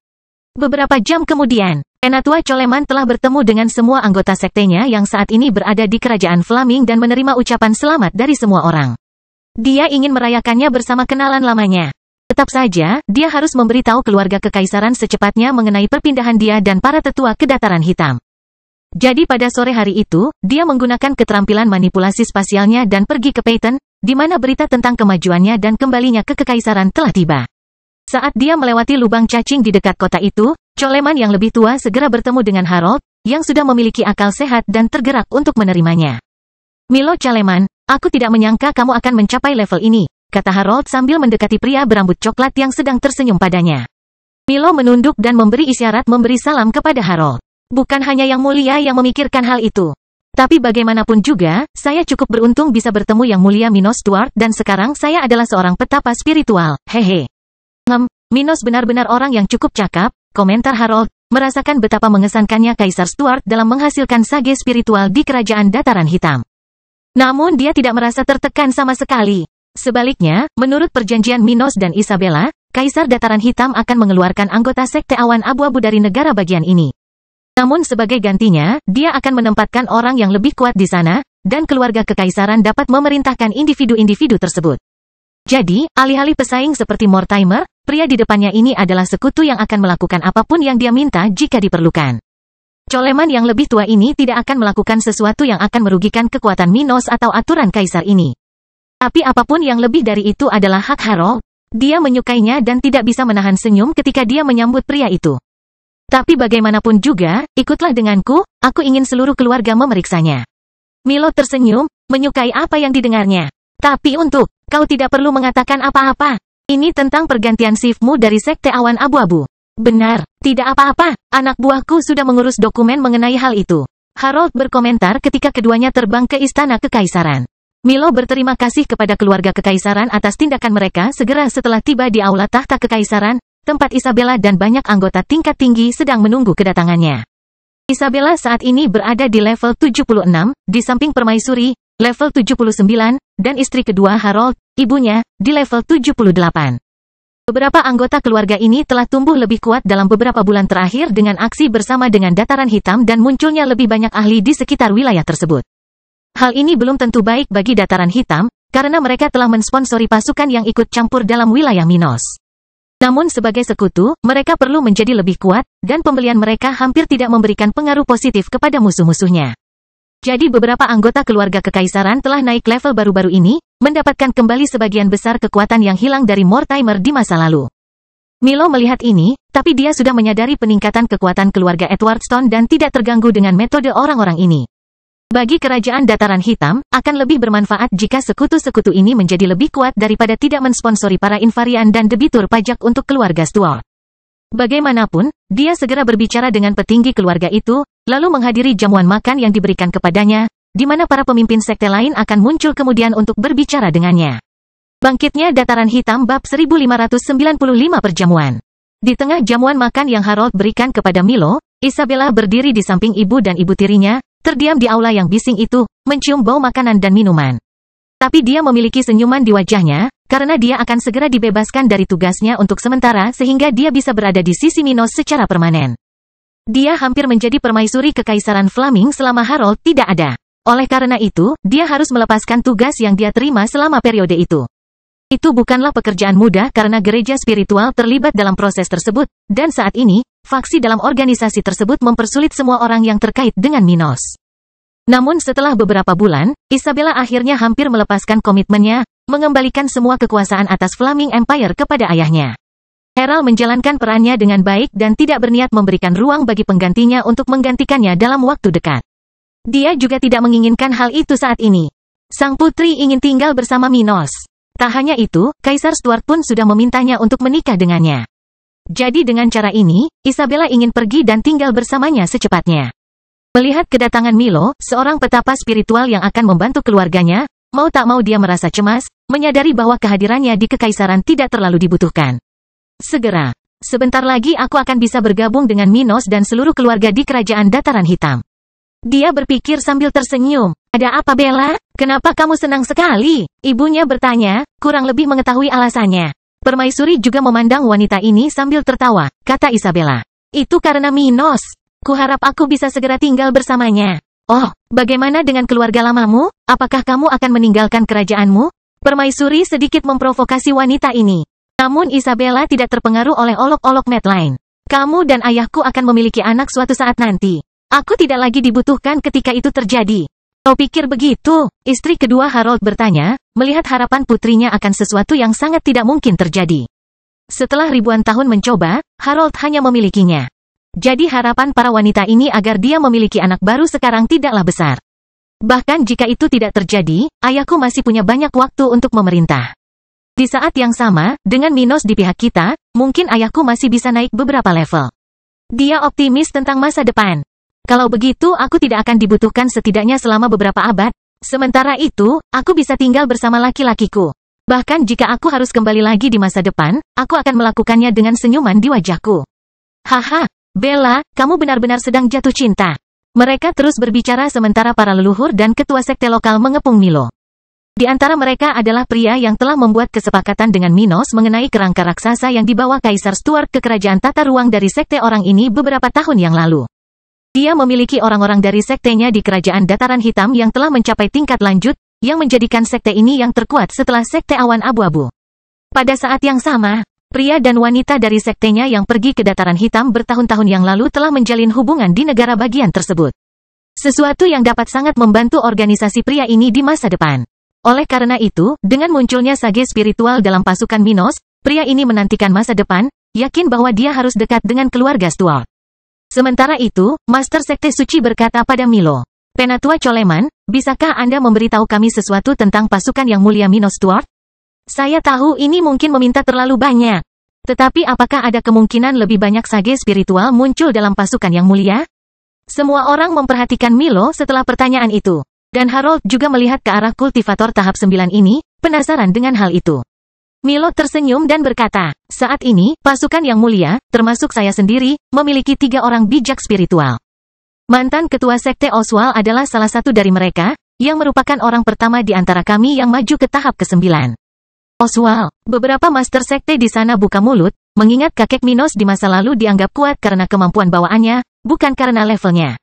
Beberapa jam kemudian, Penatua Coleman telah bertemu dengan semua anggota sektenya yang saat ini berada di kerajaan Flaming dan menerima ucapan selamat dari semua orang. Dia ingin merayakannya bersama kenalan lamanya. Tetap saja, dia harus memberitahu keluarga kekaisaran secepatnya mengenai perpindahan dia dan para tetua ke Dataran Hitam. Jadi pada sore hari itu, dia menggunakan keterampilan manipulasi spasialnya dan pergi ke Peyton, di mana berita tentang kemajuannya dan kembalinya ke kekaisaran telah tiba. Saat dia melewati lubang cacing di dekat kota itu, Coleman yang lebih tua segera bertemu dengan Harold, yang sudah memiliki akal sehat dan tergerak untuk menerimanya. Milo Coleman, aku tidak menyangka kamu akan mencapai level ini, kata Harold sambil mendekati pria berambut coklat yang sedang tersenyum padanya. Milo menunduk dan memberi isyarat memberi salam kepada Harold. Bukan hanya Yang Mulia yang memikirkan hal itu. Tapi bagaimanapun juga, saya cukup beruntung bisa bertemu Yang Mulia Minos Stuart dan sekarang saya adalah seorang petapa spiritual, hehe. Minos benar-benar orang yang cukup cakap, komentar Harold, merasakan betapa mengesankannya Kaisar Stuart dalam menghasilkan sage spiritual di kerajaan Dataran Hitam. Namun dia tidak merasa tertekan sama sekali. Sebaliknya, menurut perjanjian Minos dan Isabella, Kaisar Dataran Hitam akan mengeluarkan anggota Sekte Awan Abu-Abu dari negara bagian ini. Namun sebagai gantinya, dia akan menempatkan orang yang lebih kuat di sana, dan keluarga kekaisaran dapat memerintahkan individu-individu tersebut. Jadi, alih-alih pesaing seperti Mortimer, pria di depannya ini adalah sekutu yang akan melakukan apapun yang dia minta jika diperlukan. Coleman yang lebih tua ini tidak akan melakukan sesuatu yang akan merugikan kekuatan Minos atau aturan kaisar ini. Tapi apapun yang lebih dari itu adalah hak Harold. Dia menyukainya dan tidak bisa menahan senyum ketika dia menyambut pria itu. Tapi bagaimanapun juga, ikutlah denganku, aku ingin seluruh keluarga memeriksanya. Milo tersenyum, menyukai apa yang didengarnya. Tapi kau tidak perlu mengatakan apa-apa. Ini tentang pergantian shiftmu dari Sekte Awan Abu-Abu. Benar, tidak apa-apa, anak buahku sudah mengurus dokumen mengenai hal itu. Harold berkomentar ketika keduanya terbang ke istana kekaisaran. Milo berterima kasih kepada keluarga kekaisaran atas tindakan mereka segera setelah tiba di aula tahta kekaisaran, tempat Isabella dan banyak anggota tingkat tinggi sedang menunggu kedatangannya. Isabella saat ini berada di level 76, di samping permaisuri, level 79, dan istri kedua Harold, ibunya, di level 78. Beberapa anggota keluarga ini telah tumbuh lebih kuat dalam beberapa bulan terakhir dengan aksi bersama dengan Dataran Hitam dan munculnya lebih banyak ahli di sekitar wilayah tersebut. Hal ini belum tentu baik bagi Dataran Hitam, karena mereka telah mensponsori pasukan yang ikut campur dalam wilayah Minos. Namun sebagai sekutu, mereka perlu menjadi lebih kuat, dan pembelian mereka hampir tidak memberikan pengaruh positif kepada musuh-musuhnya. Jadi beberapa anggota keluarga kekaisaran telah naik level baru-baru ini, mendapatkan kembali sebagian besar kekuatan yang hilang dari Mortimer di masa lalu. Milo melihat ini, tapi dia sudah menyadari peningkatan kekuatan keluarga Edwardstone dan tidak terganggu dengan metode orang-orang ini. Bagi kerajaan Dataran Hitam, akan lebih bermanfaat jika sekutu-sekutu ini menjadi lebih kuat daripada tidak mensponsori para invarian dan debitur pajak untuk keluarga Stuart. Bagaimanapun, dia segera berbicara dengan petinggi keluarga itu, lalu menghadiri jamuan makan yang diberikan kepadanya, di mana para pemimpin sekte lain akan muncul kemudian untuk berbicara dengannya. Bangkitnya Dataran Hitam bab 1595 perjamuan. Di tengah jamuan makan yang Harold berikan kepada Milo, Isabella berdiri di samping ibu dan ibu tirinya, terdiam di aula yang bising itu, mencium bau makanan dan minuman. Tapi dia memiliki senyuman di wajahnya, karena dia akan segera dibebaskan dari tugasnya untuk sementara sehingga dia bisa berada di sisi Minos secara permanen. Dia hampir menjadi permaisuri kekaisaran Flaming selama Harold tidak ada. Oleh karena itu, dia harus melepaskan tugas yang dia terima selama periode itu. Itu bukanlah pekerjaan mudah karena gereja spiritual terlibat dalam proses tersebut, dan saat ini, faksi dalam organisasi tersebut mempersulit semua orang yang terkait dengan Minos. Namun setelah beberapa bulan, Isabella akhirnya hampir melepaskan komitmennya, mengembalikan semua kekuasaan atas Flaming Empire kepada ayahnya. Herald menjalankan perannya dengan baik dan tidak berniat memberikan ruang bagi penggantinya untuk menggantikannya dalam waktu dekat. Dia juga tidak menginginkan hal itu saat ini. Sang putri ingin tinggal bersama Minos. Tak hanya itu, Kaisar Stuart pun sudah memintanya untuk menikah dengannya. Jadi dengan cara ini, Isabella ingin pergi dan tinggal bersamanya secepatnya. Melihat kedatangan Milo, seorang petapa spiritual yang akan membantu keluarganya, mau tak mau dia merasa cemas, menyadari bahwa kehadirannya di kekaisaran tidak terlalu dibutuhkan. Segera. Sebentar lagi aku akan bisa bergabung dengan Minos dan seluruh keluarga di kerajaan Dataran Hitam. Dia berpikir sambil tersenyum. Ada apa Bella? Kenapa kamu senang sekali? Ibunya bertanya, kurang lebih mengetahui alasannya. Permaisuri juga memandang wanita ini sambil tertawa, kata Isabella. Itu karena Minos. Kuharap aku bisa segera tinggal bersamanya. Oh, bagaimana dengan keluarga lamamu? Apakah kamu akan meninggalkan kerajaanmu? Permaisuri sedikit memprovokasi wanita ini. Namun Isabella tidak terpengaruh oleh olok-olok Madeline. Kamu dan ayahku akan memiliki anak suatu saat nanti. Aku tidak lagi dibutuhkan ketika itu terjadi. Kau pikir begitu? Istri kedua Harold bertanya, melihat harapan putrinya akan sesuatu yang sangat tidak mungkin terjadi. Setelah ribuan tahun mencoba, Harold hanya memilikinya. Jadi harapan para wanita ini agar dia memiliki anak baru sekarang tidaklah besar. Bahkan jika itu tidak terjadi, ayahku masih punya banyak waktu untuk memerintah. Di saat yang sama, dengan Minos di pihak kita, mungkin ayahku masih bisa naik beberapa level. Dia optimis tentang masa depan. Kalau begitu aku tidak akan dibutuhkan setidaknya selama beberapa abad. Sementara itu, aku bisa tinggal bersama laki-lakiku. Bahkan jika aku harus kembali lagi di masa depan, aku akan melakukannya dengan senyuman di wajahku. Haha, Bella, kamu benar-benar sedang jatuh cinta. Mereka terus berbicara sementara para leluhur dan ketua sekte lokal mengepung Milo. Di antara mereka adalah pria yang telah membuat kesepakatan dengan Minos mengenai kerangka raksasa yang dibawa Kaisar Stuart ke kerajaan tata ruang dari sekte orang ini beberapa tahun yang lalu. Dia memiliki orang-orang dari sektenya di kerajaan Dataran Hitam yang telah mencapai tingkat lanjut, yang menjadikan sekte ini yang terkuat setelah sekte Awan Abu-Abu. Pada saat yang sama, Pria dan wanita dari sektenya yang pergi ke Dataran Hitam bertahun-tahun yang lalu telah menjalin hubungan di negara bagian tersebut. Sesuatu yang dapat sangat membantu organisasi pria ini di masa depan. Oleh karena itu, dengan munculnya sage spiritual dalam pasukan Minos, pria ini menantikan masa depan, yakin bahwa dia harus dekat dengan keluarga Stuart. Sementara itu, Master Sekte Suci berkata pada Milo, "Penatua Coleman, bisakah Anda memberitahu kami sesuatu tentang pasukan yang mulia Minos Stuart? Saya tahu ini mungkin meminta terlalu banyak. Tetapi apakah ada kemungkinan lebih banyak sage spiritual muncul dalam pasukan yang mulia?" Semua orang memperhatikan Milo setelah pertanyaan itu. Dan Harold juga melihat ke arah kultivator tahap 9 ini, penasaran dengan hal itu. Milo tersenyum dan berkata, "Saat ini, pasukan yang mulia, termasuk saya sendiri, memiliki 3 orang bijak spiritual. Mantan ketua sekte Oswald adalah salah satu dari mereka, yang merupakan orang pertama di antara kami yang maju ke tahap ke-9. Oswald, beberapa master sekte di sana buka mulut, mengingat kakek Minos di masa lalu dianggap kuat karena kemampuan bawaannya, bukan karena levelnya.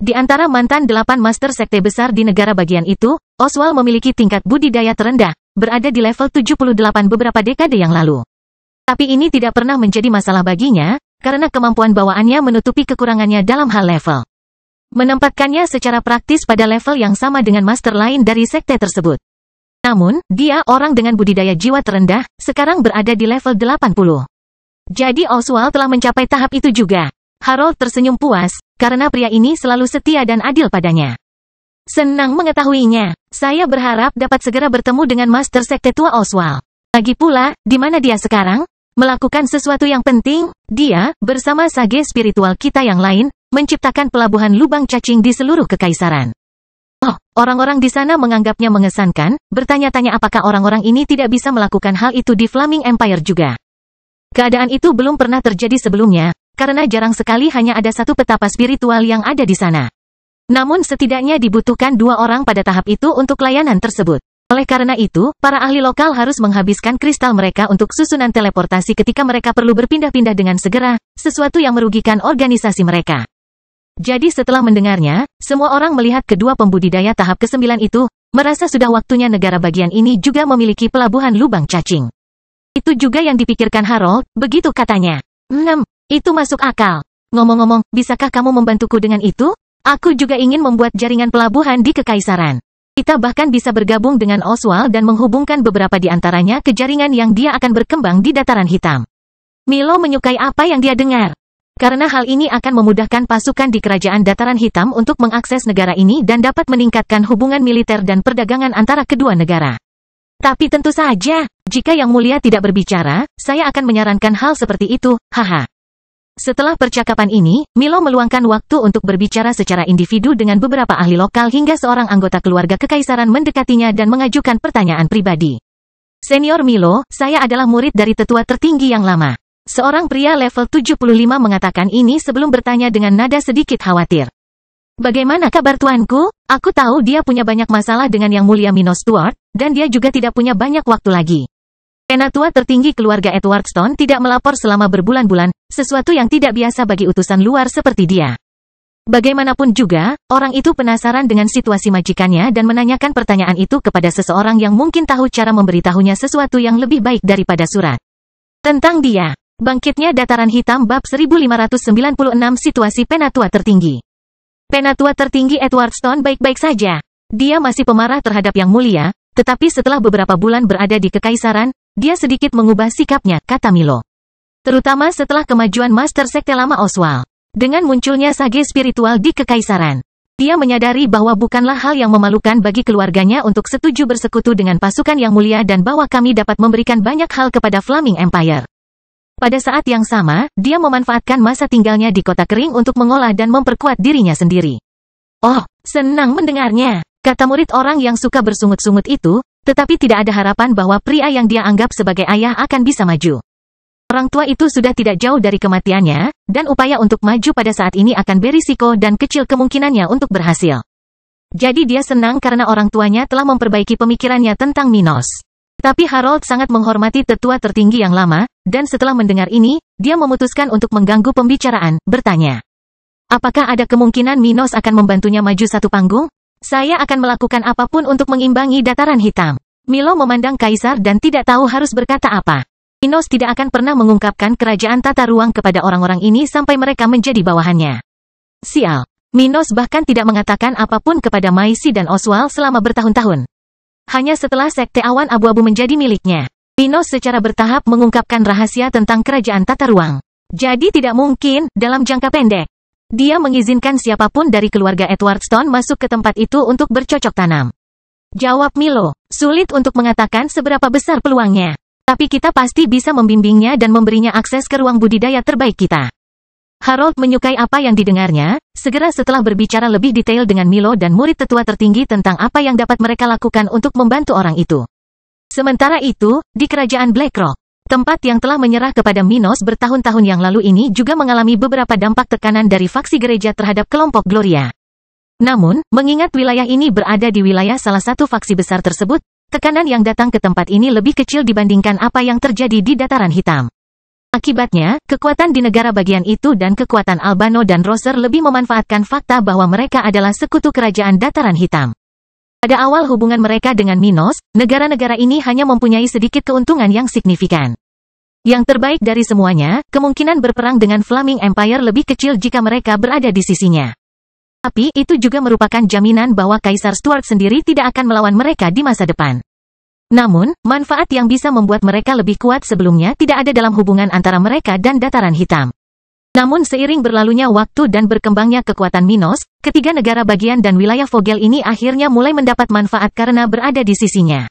Di antara mantan 8 master sekte besar di negara bagian itu, Oswald memiliki tingkat budidaya terendah, berada di level 78 beberapa dekade yang lalu. Tapi ini tidak pernah menjadi masalah baginya, karena kemampuan bawaannya menutupi kekurangannya dalam hal level. Menempatkannya secara praktis pada level yang sama dengan master lain dari sekte tersebut. Namun, dia orang dengan budidaya jiwa terendah, sekarang berada di level 80. Jadi Oswald telah mencapai tahap itu juga. Harold tersenyum puas, karena pria ini selalu setia dan adil padanya. Senang mengetahuinya. Saya berharap dapat segera bertemu dengan Master Sekte Tua Oswald. Lagi pula, di mana dia sekarang? Melakukan sesuatu yang penting, dia, bersama sage spiritual kita yang lain, menciptakan pelabuhan lubang cacing di seluruh kekaisaran. Oh, orang-orang di sana menganggapnya mengesankan, bertanya-tanya apakah orang-orang ini tidak bisa melakukan hal itu di Flaming Empire juga. Keadaan itu belum pernah terjadi sebelumnya, karena jarang sekali hanya ada satu petapa spiritual yang ada di sana. Namun setidaknya dibutuhkan 2 orang pada tahap itu untuk layanan tersebut. Oleh karena itu, para ahli lokal harus menghabiskan kristal mereka untuk susunan teleportasi ketika mereka perlu berpindah-pindah dengan segera, sesuatu yang merugikan organisasi mereka. Jadi setelah mendengarnya, semua orang melihat kedua pembudidaya tahap ke-9 itu, merasa sudah waktunya negara bagian ini juga memiliki pelabuhan lubang cacing. Itu juga yang dipikirkan Harold, begitu katanya. Itu masuk akal. Ngomong-ngomong, bisakah kamu membantuku dengan itu? Aku juga ingin membuat jaringan pelabuhan di Kekaisaran. Kita bahkan bisa bergabung dengan Oswald dan menghubungkan beberapa di antaranya ke jaringan yang dia akan berkembang di Dataran Hitam. Milo menyukai apa yang dia dengar. Karena hal ini akan memudahkan pasukan di Kerajaan Dataran Hitam untuk mengakses negara ini dan dapat meningkatkan hubungan militer dan perdagangan antara kedua negara. Tapi tentu saja, jika Yang Mulia tidak berbicara, saya akan menyarankan hal seperti itu, haha. Setelah percakapan ini, Milo meluangkan waktu untuk berbicara secara individu dengan beberapa ahli lokal hingga seorang anggota keluarga kekaisaran mendekatinya dan mengajukan pertanyaan pribadi. Senior Milo, saya adalah murid dari tetua tertinggi yang lama. Seorang pria level 75 mengatakan ini sebelum bertanya dengan nada sedikit khawatir. Bagaimana kabar tuanku? Aku tahu dia punya banyak masalah dengan Yang Mulia Minos Stuart, dan dia juga tidak punya banyak waktu lagi. Penatua tertinggi keluarga Edwardstone tidak melapor selama berbulan-bulan, sesuatu yang tidak biasa bagi utusan luar seperti dia. Bagaimanapun juga, orang itu penasaran dengan situasi majikannya dan menanyakan pertanyaan itu kepada seseorang yang mungkin tahu cara memberitahunya sesuatu yang lebih baik daripada surat. Tentang dia. Bangkitnya Dataran Hitam bab 1596 situasi Penatua tertinggi. Penatua tertinggi Edwardstone baik-baik saja. Dia masih pemarah terhadap Yang Mulia, tetapi setelah beberapa bulan berada di Kekaisaran, dia sedikit mengubah sikapnya, kata Milo. Terutama setelah kemajuan Master Sekte Lama Oswald. Dengan munculnya sage spiritual di Kekaisaran, dia menyadari bahwa bukanlah hal yang memalukan bagi keluarganya untuk setuju bersekutu dengan pasukan Yang Mulia dan bahwa kami dapat memberikan banyak hal kepada Flaming Empire. Pada saat yang sama, dia memanfaatkan masa tinggalnya di kota kering untuk mengolah dan memperkuat dirinya sendiri. Oh, senang mendengarnya, kata murid orang yang suka bersungut-sungut itu, tetapi tidak ada harapan bahwa pria yang dia anggap sebagai ayah akan bisa maju. Orang tua itu sudah tidak jauh dari kematiannya, dan upaya untuk maju pada saat ini akan berisiko dan kecil kemungkinannya untuk berhasil. Jadi dia senang karena orang tuanya telah memperbaiki pemikirannya tentang Minos. Tapi Harold sangat menghormati tetua tertinggi yang lama, dan setelah mendengar ini, dia memutuskan untuk mengganggu pembicaraan, bertanya. Apakah ada kemungkinan Minos akan membantunya maju satu panggung? Saya akan melakukan apapun untuk mengimbangi Dataran Hitam. Milo memandang Kaisar dan tidak tahu harus berkata apa. Minos tidak akan pernah mengungkapkan kerajaan tata ruang kepada orang-orang ini sampai mereka menjadi bawahannya. Sial. Minos bahkan tidak mengatakan apapun kepada Maisi dan Oswald selama bertahun-tahun. Hanya setelah Sekte Awan Abu-Abu menjadi miliknya, Minos secara bertahap mengungkapkan rahasia tentang kerajaan tata ruang. Jadi tidak mungkin, dalam jangka pendek, dia mengizinkan siapapun dari keluarga Edward Stone masuk ke tempat itu untuk bercocok tanam. Jawab Milo, sulit untuk mengatakan seberapa besar peluangnya. Tapi kita pasti bisa membimbingnya dan memberinya akses ke ruang budidaya terbaik kita. Harold menyukai apa yang didengarnya, segera setelah berbicara lebih detail dengan Milo dan murid tetua tertinggi tentang apa yang dapat mereka lakukan untuk membantu orang itu. Sementara itu, di kerajaan Blackrock, tempat yang telah menyerah kepada Minos bertahun-tahun yang lalu ini juga mengalami beberapa dampak tekanan dari faksi gereja terhadap kelompok Gloria. Namun, mengingat wilayah ini berada di wilayah salah satu faksi besar tersebut, tekanan yang datang ke tempat ini lebih kecil dibandingkan apa yang terjadi di Dataran Hitam. Akibatnya, kekuatan di negara bagian itu dan kekuatan Albano dan Roser lebih memanfaatkan fakta bahwa mereka adalah sekutu kerajaan Dataran Hitam. Pada awal hubungan mereka dengan Minos, negara-negara ini hanya mempunyai sedikit keuntungan yang signifikan. Yang terbaik dari semuanya, kemungkinan berperang dengan Flaming Empire lebih kecil jika mereka berada di sisinya. Tapi, itu juga merupakan jaminan bahwa Kaisar Stuart sendiri tidak akan melawan mereka di masa depan. Namun, manfaat yang bisa membuat mereka lebih kuat sebelumnya tidak ada dalam hubungan antara mereka dan Dataran Hitam. Namun seiring berlalunya waktu dan berkembangnya kekuatan Minos, ketiga negara bagian dan wilayah Vogel ini akhirnya mulai mendapat manfaat karena berada di sisinya.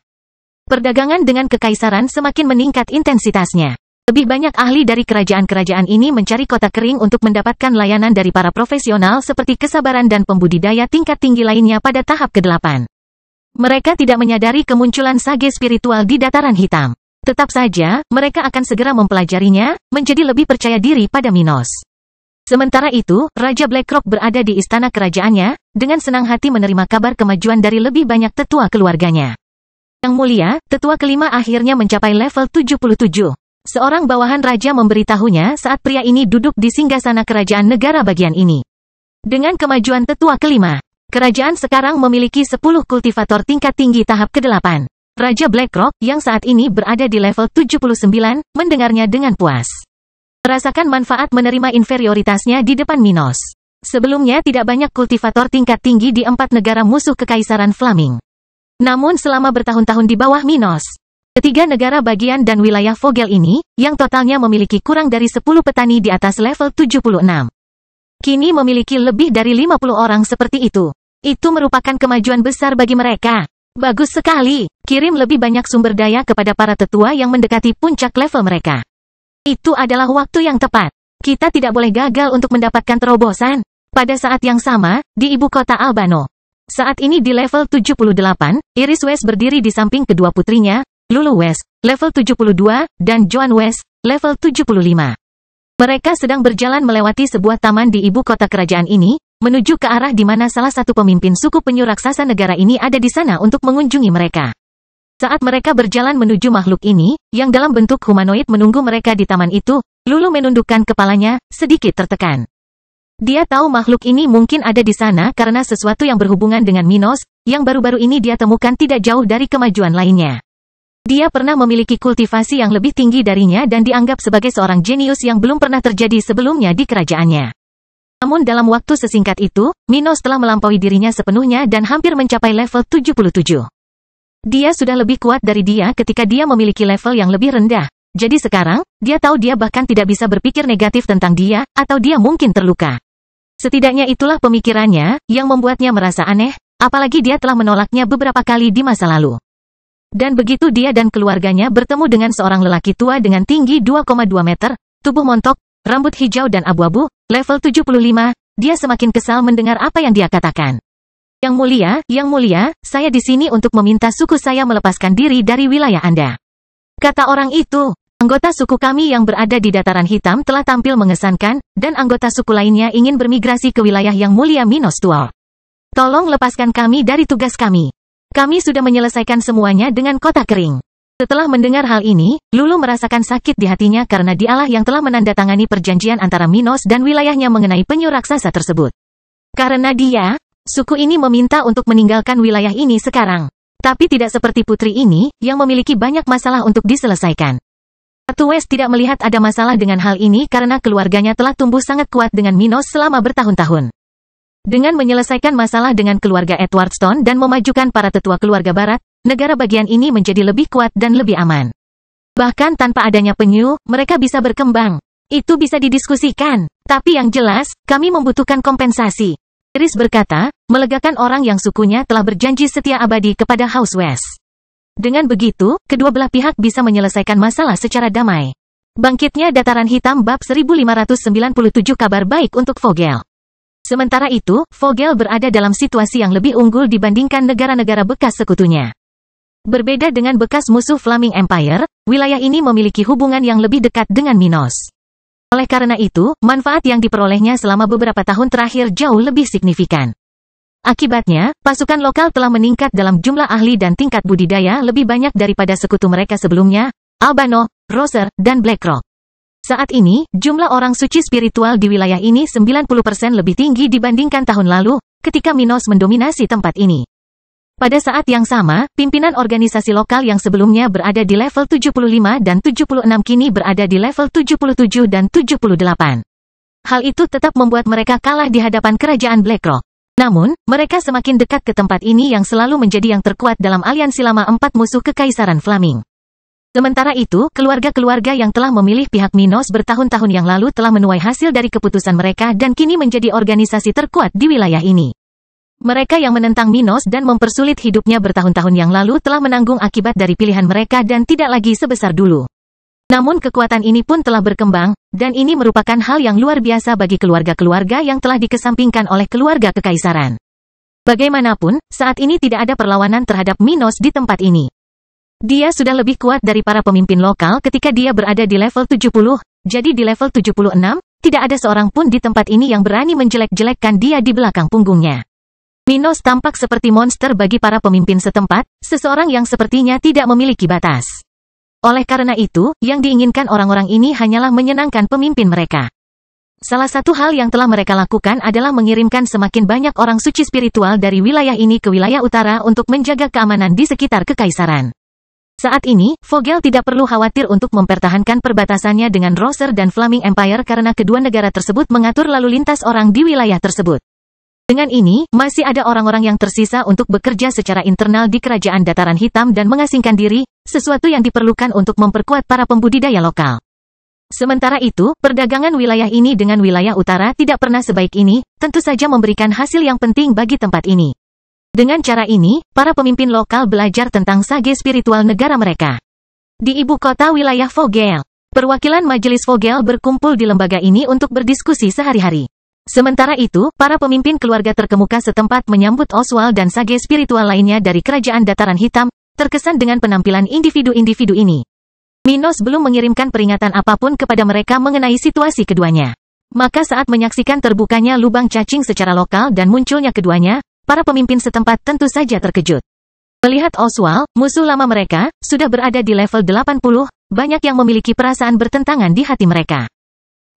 Perdagangan dengan kekaisaran semakin meningkat intensitasnya. Lebih banyak ahli dari kerajaan-kerajaan ini mencari kota kering untuk mendapatkan layanan dari para profesional seperti kesabaran dan pembudidaya tingkat tinggi lainnya pada tahap ke-8. Mereka tidak menyadari kemunculan sage spiritual di Dataran Hitam. Tetap saja, mereka akan segera mempelajarinya, menjadi lebih percaya diri pada Minos. Sementara itu, Raja Blackrock berada di istana kerajaannya, dengan senang hati menerima kabar kemajuan dari lebih banyak tetua keluarganya. Yang mulia, tetua kelima akhirnya mencapai level 77. Seorang bawahan raja memberitahunya saat pria ini duduk di singgasana kerajaan negara bagian ini. Dengan kemajuan tetua kelima, kerajaan sekarang memiliki 10 kultivator tingkat tinggi tahap ke-8. Raja Blackrock, yang saat ini berada di level 79, mendengarnya dengan puas. Merasakan manfaat menerima inferioritasnya di depan Minos. Sebelumnya tidak banyak kultivator tingkat tinggi di 4 negara musuh Kekaisaran Flaming. Namun selama bertahun-tahun di bawah Minos, ketiga negara bagian dan wilayah Vogel ini, yang totalnya memiliki kurang dari 10 petani di atas level 76. Kini memiliki lebih dari 50 orang seperti itu. Itu merupakan kemajuan besar bagi mereka. Bagus sekali, kirim lebih banyak sumber daya kepada para tetua yang mendekati puncak level mereka. Itu adalah waktu yang tepat. Kita tidak boleh gagal untuk mendapatkan terobosan. Pada saat yang sama, di ibu kota Albano. Saat ini di level 78, Iris West berdiri di samping kedua putrinya, Lulu West, level 72, dan Joan West, level 75. Mereka sedang berjalan melewati sebuah taman di ibu kota kerajaan ini, menuju ke arah di mana salah satu pemimpin suku penyu raksasa negara ini ada di sana untuk mengunjungi mereka. Saat mereka berjalan menuju makhluk ini, yang dalam bentuk humanoid menunggu mereka di taman itu, Lulu menundukkan kepalanya, sedikit tertekan. Dia tahu makhluk ini mungkin ada di sana karena sesuatu yang berhubungan dengan Minos, yang baru-baru ini dia temukan tidak jauh dari kemajuan lainnya. Dia pernah memiliki kultivasi yang lebih tinggi darinya dan dianggap sebagai seorang jenius yang belum pernah terjadi sebelumnya di kerajaannya. Namun dalam waktu sesingkat itu, Minos telah melampaui dirinya sepenuhnya dan hampir mencapai level 77. Dia sudah lebih kuat dari dia ketika dia memiliki level yang lebih rendah. Jadi sekarang, dia tahu dia bahkan tidak bisa berpikir negatif tentang dia, atau dia mungkin terluka. Setidaknya itulah pemikirannya, yang membuatnya merasa aneh, apalagi dia telah menolaknya beberapa kali di masa lalu. Dan begitu dia dan keluarganya bertemu dengan seorang lelaki tua dengan tinggi 2,2 meter, tubuh montok, rambut hijau dan abu-abu, level 75, dia semakin kesal mendengar apa yang dia katakan. Yang mulia, saya di sini untuk meminta suku saya melepaskan diri dari wilayah Anda. Kata orang itu, anggota suku kami yang berada di Dataran Hitam telah tampil mengesankan, dan anggota suku lainnya ingin bermigrasi ke wilayah yang mulia Minos Tua. Tolong lepaskan kami dari tugas kami. Kami sudah menyelesaikan semuanya dengan kota kering. Setelah mendengar hal ini, Lulu merasakan sakit di hatinya karena dialah yang telah menandatangani perjanjian antara Minos dan wilayahnya mengenai penyu raksasa tersebut. Karena dia, suku ini meminta untuk meninggalkan wilayah ini sekarang. Tapi tidak seperti putri ini, yang memiliki banyak masalah untuk diselesaikan. Ratu West tidak melihat ada masalah dengan hal ini karena keluarganya telah tumbuh sangat kuat dengan Minos selama bertahun-tahun. Dengan menyelesaikan masalah dengan keluarga Edwardstone dan memajukan para tetua keluarga barat, negara bagian ini menjadi lebih kuat dan lebih aman. Bahkan tanpa adanya penyu, mereka bisa berkembang. Itu bisa didiskusikan. Tapi yang jelas, kami membutuhkan kompensasi. Iris berkata, melegakan orang yang sukunya telah berjanji setia abadi kepada House West. Dengan begitu, kedua belah pihak bisa menyelesaikan masalah secara damai. Bangkitnya Dataran Hitam bab 1597 kabar baik untuk Vogel. Sementara itu, Vogel berada dalam situasi yang lebih unggul dibandingkan negara-negara bekas sekutunya. Berbeda dengan bekas musuh Flaming Empire, wilayah ini memiliki hubungan yang lebih dekat dengan Minos. Oleh karena itu, manfaat yang diperolehnya selama beberapa tahun terakhir jauh lebih signifikan. Akibatnya, pasukan lokal telah meningkat dalam jumlah ahli dan tingkat budidaya lebih banyak daripada sekutu mereka sebelumnya, Albano, Roser, dan Blackrock. Saat ini, jumlah orang suci spiritual di wilayah ini 90% lebih tinggi dibandingkan tahun lalu, ketika Minos mendominasi tempat ini. Pada saat yang sama, pimpinan organisasi lokal yang sebelumnya berada di level 75 dan 76 kini berada di level 77 dan 78. Hal itu tetap membuat mereka kalah di hadapan kerajaan Blackrock. Namun, mereka semakin dekat ke tempat ini yang selalu menjadi yang terkuat dalam aliansi lama 4 musuh Kekaisaran Flaming. Sementara itu, keluarga-keluarga yang telah memilih pihak Minos bertahun-tahun yang lalu telah menuai hasil dari keputusan mereka dan kini menjadi organisasi terkuat di wilayah ini. Mereka yang menentang Minos dan mempersulit hidupnya bertahun-tahun yang lalu telah menanggung akibat dari pilihan mereka dan tidak lagi sebesar dulu. Namun kekuatan ini pun telah berkembang, dan ini merupakan hal yang luar biasa bagi keluarga-keluarga yang telah dikesampingkan oleh keluarga kekaisaran. Bagaimanapun, saat ini tidak ada perlawanan terhadap Minos di tempat ini. Dia sudah lebih kuat dari para pemimpin lokal ketika dia berada di level 70, jadi di level 76, tidak ada seorang pun di tempat ini yang berani menjelek-jelekkan dia di belakang punggungnya. Minos tampak seperti monster bagi para pemimpin setempat, seseorang yang sepertinya tidak memiliki batas. Oleh karena itu, yang diinginkan orang-orang ini hanyalah menyenangkan pemimpin mereka. Salah satu hal yang telah mereka lakukan adalah mengirimkan semakin banyak orang suci spiritual dari wilayah ini ke wilayah utara untuk menjaga keamanan di sekitar kekaisaran. Saat ini, Vogel tidak perlu khawatir untuk mempertahankan perbatasannya dengan Roser dan Flaming Empire karena kedua negara tersebut mengatur lalu lintas orang di wilayah tersebut. Dengan ini, masih ada orang-orang yang tersisa untuk bekerja secara internal di Kerajaan Dataran Hitam dan mengasingkan diri, sesuatu yang diperlukan untuk memperkuat para pembudidaya lokal. Sementara itu, perdagangan wilayah ini dengan wilayah utara tidak pernah sebaik ini, tentu saja memberikan hasil yang penting bagi tempat ini. Dengan cara ini, para pemimpin lokal belajar tentang sage spiritual negara mereka. Di ibu kota wilayah Vogel, perwakilan Majelis Vogel berkumpul di lembaga ini untuk berdiskusi sehari-hari. Sementara itu, para pemimpin keluarga terkemuka setempat menyambut Oswald dan sage spiritual lainnya dari Kerajaan Dataran Hitam, terkesan dengan penampilan individu-individu ini. Minos belum mengirimkan peringatan apapun kepada mereka mengenai situasi keduanya. Maka saat menyaksikan terbukanya lubang cacing secara lokal dan munculnya keduanya, para pemimpin setempat tentu saja terkejut. Melihat Oswald, musuh lama mereka, sudah berada di level 80, banyak yang memiliki perasaan bertentangan di hati mereka.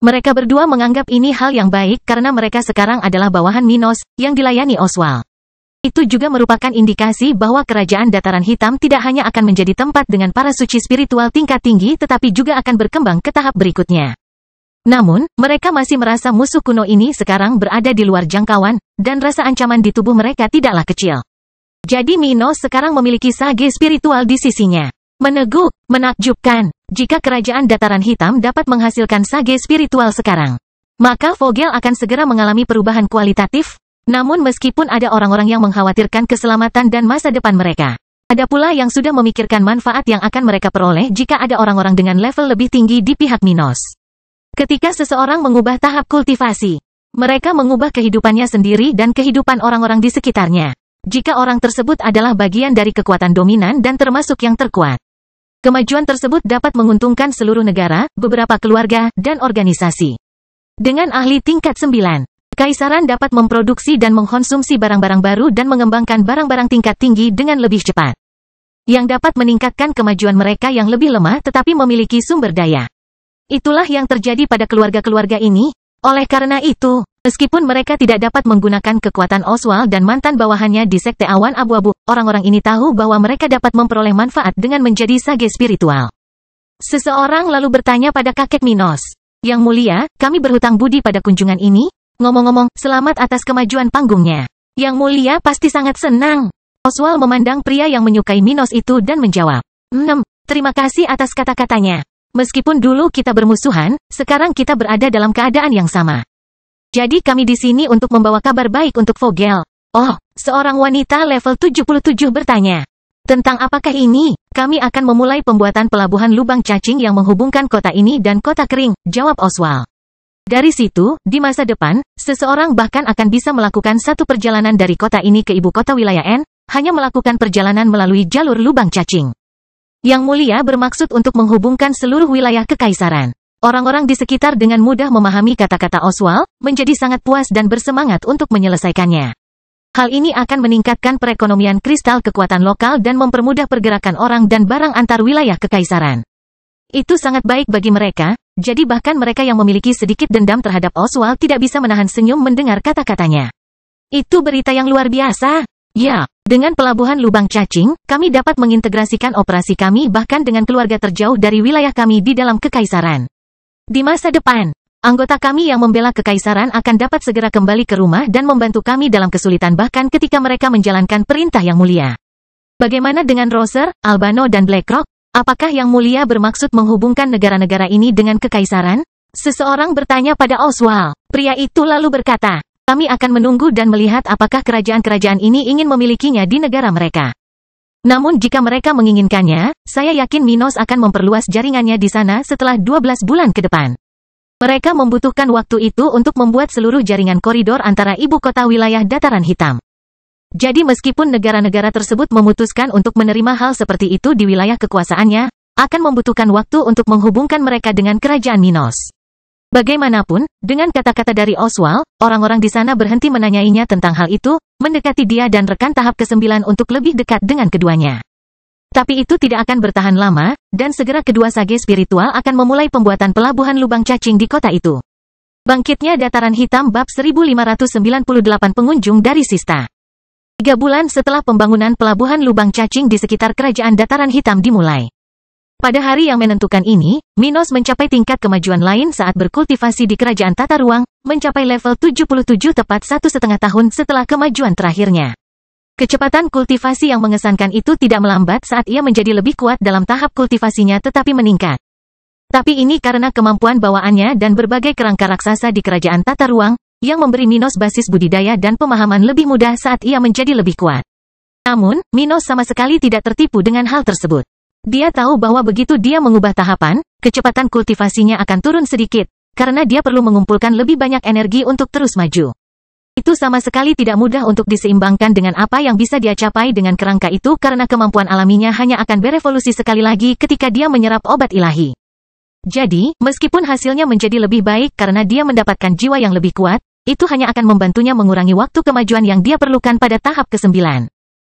Mereka berdua menganggap ini hal yang baik karena mereka sekarang adalah bawahan Minos, yang dilayani Oswald. Itu juga merupakan indikasi bahwa Kerajaan Dataran Hitam tidak hanya akan menjadi tempat dengan para suci spiritual tingkat tinggi tetapi juga akan berkembang ke tahap berikutnya. Namun, mereka masih merasa musuh kuno ini sekarang berada di luar jangkauan, dan rasa ancaman di tubuh mereka tidaklah kecil. Jadi Minos sekarang memiliki sage spiritual di sisinya. Meneguk, menakjubkan. Jika Kerajaan Dataran Hitam dapat menghasilkan sage spiritual sekarang, maka Vogel akan segera mengalami perubahan kualitatif. Namun meskipun ada orang-orang yang mengkhawatirkan keselamatan dan masa depan mereka, ada pula yang sudah memikirkan manfaat yang akan mereka peroleh jika ada orang-orang dengan level lebih tinggi di pihak Minos. Ketika seseorang mengubah tahap kultivasi, mereka mengubah kehidupannya sendiri dan kehidupan orang-orang di sekitarnya. Jika orang tersebut adalah bagian dari kekuatan dominan dan termasuk yang terkuat, kemajuan tersebut dapat menguntungkan seluruh negara, beberapa keluarga, dan organisasi. Dengan ahli tingkat 9, Kekaisaran dapat memproduksi dan mengkonsumsi barang-barang baru dan mengembangkan barang-barang tingkat tinggi dengan lebih cepat. Yang dapat meningkatkan kemajuan mereka yang lebih lemah tetapi memiliki sumber daya. Itulah yang terjadi pada keluarga-keluarga ini. Oleh karena itu, meskipun mereka tidak dapat menggunakan kekuatan Oswald dan mantan bawahannya di Sekte Awan Abu-Abu, orang-orang ini tahu bahwa mereka dapat memperoleh manfaat dengan menjadi sage spiritual. Seseorang lalu bertanya pada kakek Minos. Yang mulia, kami berhutang budi pada kunjungan ini. Ngomong-ngomong, selamat atas kemajuan panggungnya. Yang mulia pasti sangat senang. Oswald memandang pria yang menyukai Minos itu dan menjawab. Terima kasih atas kata-katanya. Meskipun dulu kita bermusuhan, sekarang kita berada dalam keadaan yang sama. Jadi kami di sini untuk membawa kabar baik untuk Vogel. Oh, seorang wanita level 77 bertanya. Tentang apakah ini? Kami akan memulai pembuatan pelabuhan lubang cacing yang menghubungkan kota ini dan kota kering, jawab Oswald. Dari situ, di masa depan, seseorang bahkan akan bisa melakukan satu perjalanan dari kota ini ke ibu kota wilayah N, hanya melakukan perjalanan melalui jalur lubang cacing. Yang mulia bermaksud untuk menghubungkan seluruh wilayah kekaisaran. Orang-orang di sekitar dengan mudah memahami kata-kata Oswald, menjadi sangat puas dan bersemangat untuk menyelesaikannya. Hal ini akan meningkatkan perekonomian kristal kekuatan lokal dan mempermudah pergerakan orang dan barang antar wilayah kekaisaran. Itu sangat baik bagi mereka, jadi bahkan mereka yang memiliki sedikit dendam terhadap Oswald tidak bisa menahan senyum mendengar kata-katanya. Itu berita yang luar biasa. Ya, dengan pelabuhan lubang cacing, kami dapat mengintegrasikan operasi kami bahkan dengan keluarga terjauh dari wilayah kami di dalam kekaisaran. Di masa depan, anggota kami yang membela kekaisaran akan dapat segera kembali ke rumah dan membantu kami dalam kesulitan bahkan ketika mereka menjalankan perintah yang mulia. Bagaimana dengan Roser, Albano dan Blackrock? Apakah yang mulia bermaksud menghubungkan negara-negara ini dengan kekaisaran? Seseorang bertanya pada Oswald. Pria itu lalu berkata, kami akan menunggu dan melihat apakah kerajaan-kerajaan ini ingin memilikinya di negara mereka. Namun jika mereka menginginkannya, saya yakin Minos akan memperluas jaringannya di sana setelah 12 bulan ke depan. Mereka membutuhkan waktu itu untuk membuat seluruh jaringan koridor antara ibu kota wilayah Dataran Hitam. Jadi meskipun negara-negara tersebut memutuskan untuk menerima hal seperti itu di wilayah kekuasaannya, akan membutuhkan waktu untuk menghubungkan mereka dengan kerajaan Minos. Bagaimanapun, dengan kata-kata dari Oswald, orang-orang di sana berhenti menanyainya tentang hal itu, mendekati dia dan rekan tahap ke-9 untuk lebih dekat dengan keduanya. Tapi itu tidak akan bertahan lama, dan segera kedua sage spiritual akan memulai pembuatan pelabuhan lubang cacing di kota itu. Bangkitnya Dataran Hitam bab 1598 pengunjung dari Sista. 3 bulan setelah pembangunan pelabuhan lubang cacing di sekitar kerajaan Dataran Hitam dimulai. Pada hari yang menentukan ini, Minos mencapai tingkat kemajuan lain saat berkultivasi di kerajaan Tata Ruang, mencapai level 77 tepat 1,5 tahun setelah kemajuan terakhirnya. Kecepatan kultivasi yang mengesankan itu tidak melambat saat ia menjadi lebih kuat dalam tahap kultivasinya tetapi meningkat. Tapi ini karena kemampuan bawaannya dan berbagai kerangka raksasa di kerajaan Tata Ruang, yang memberi Minos basis budidaya dan pemahaman lebih mudah saat ia menjadi lebih kuat. Namun, Minos sama sekali tidak tertipu dengan hal tersebut. Dia tahu bahwa begitu dia mengubah tahapan, kecepatan kultivasinya akan turun sedikit, karena dia perlu mengumpulkan lebih banyak energi untuk terus maju. Itu sama sekali tidak mudah untuk diseimbangkan dengan apa yang bisa dia capai dengan kerangka itu karena kemampuan alaminya hanya akan berevolusi sekali lagi ketika dia menyerap obat ilahi. Jadi, meskipun hasilnya menjadi lebih baik karena dia mendapatkan jiwa yang lebih kuat, itu hanya akan membantunya mengurangi waktu kemajuan yang dia perlukan pada tahap ke-9.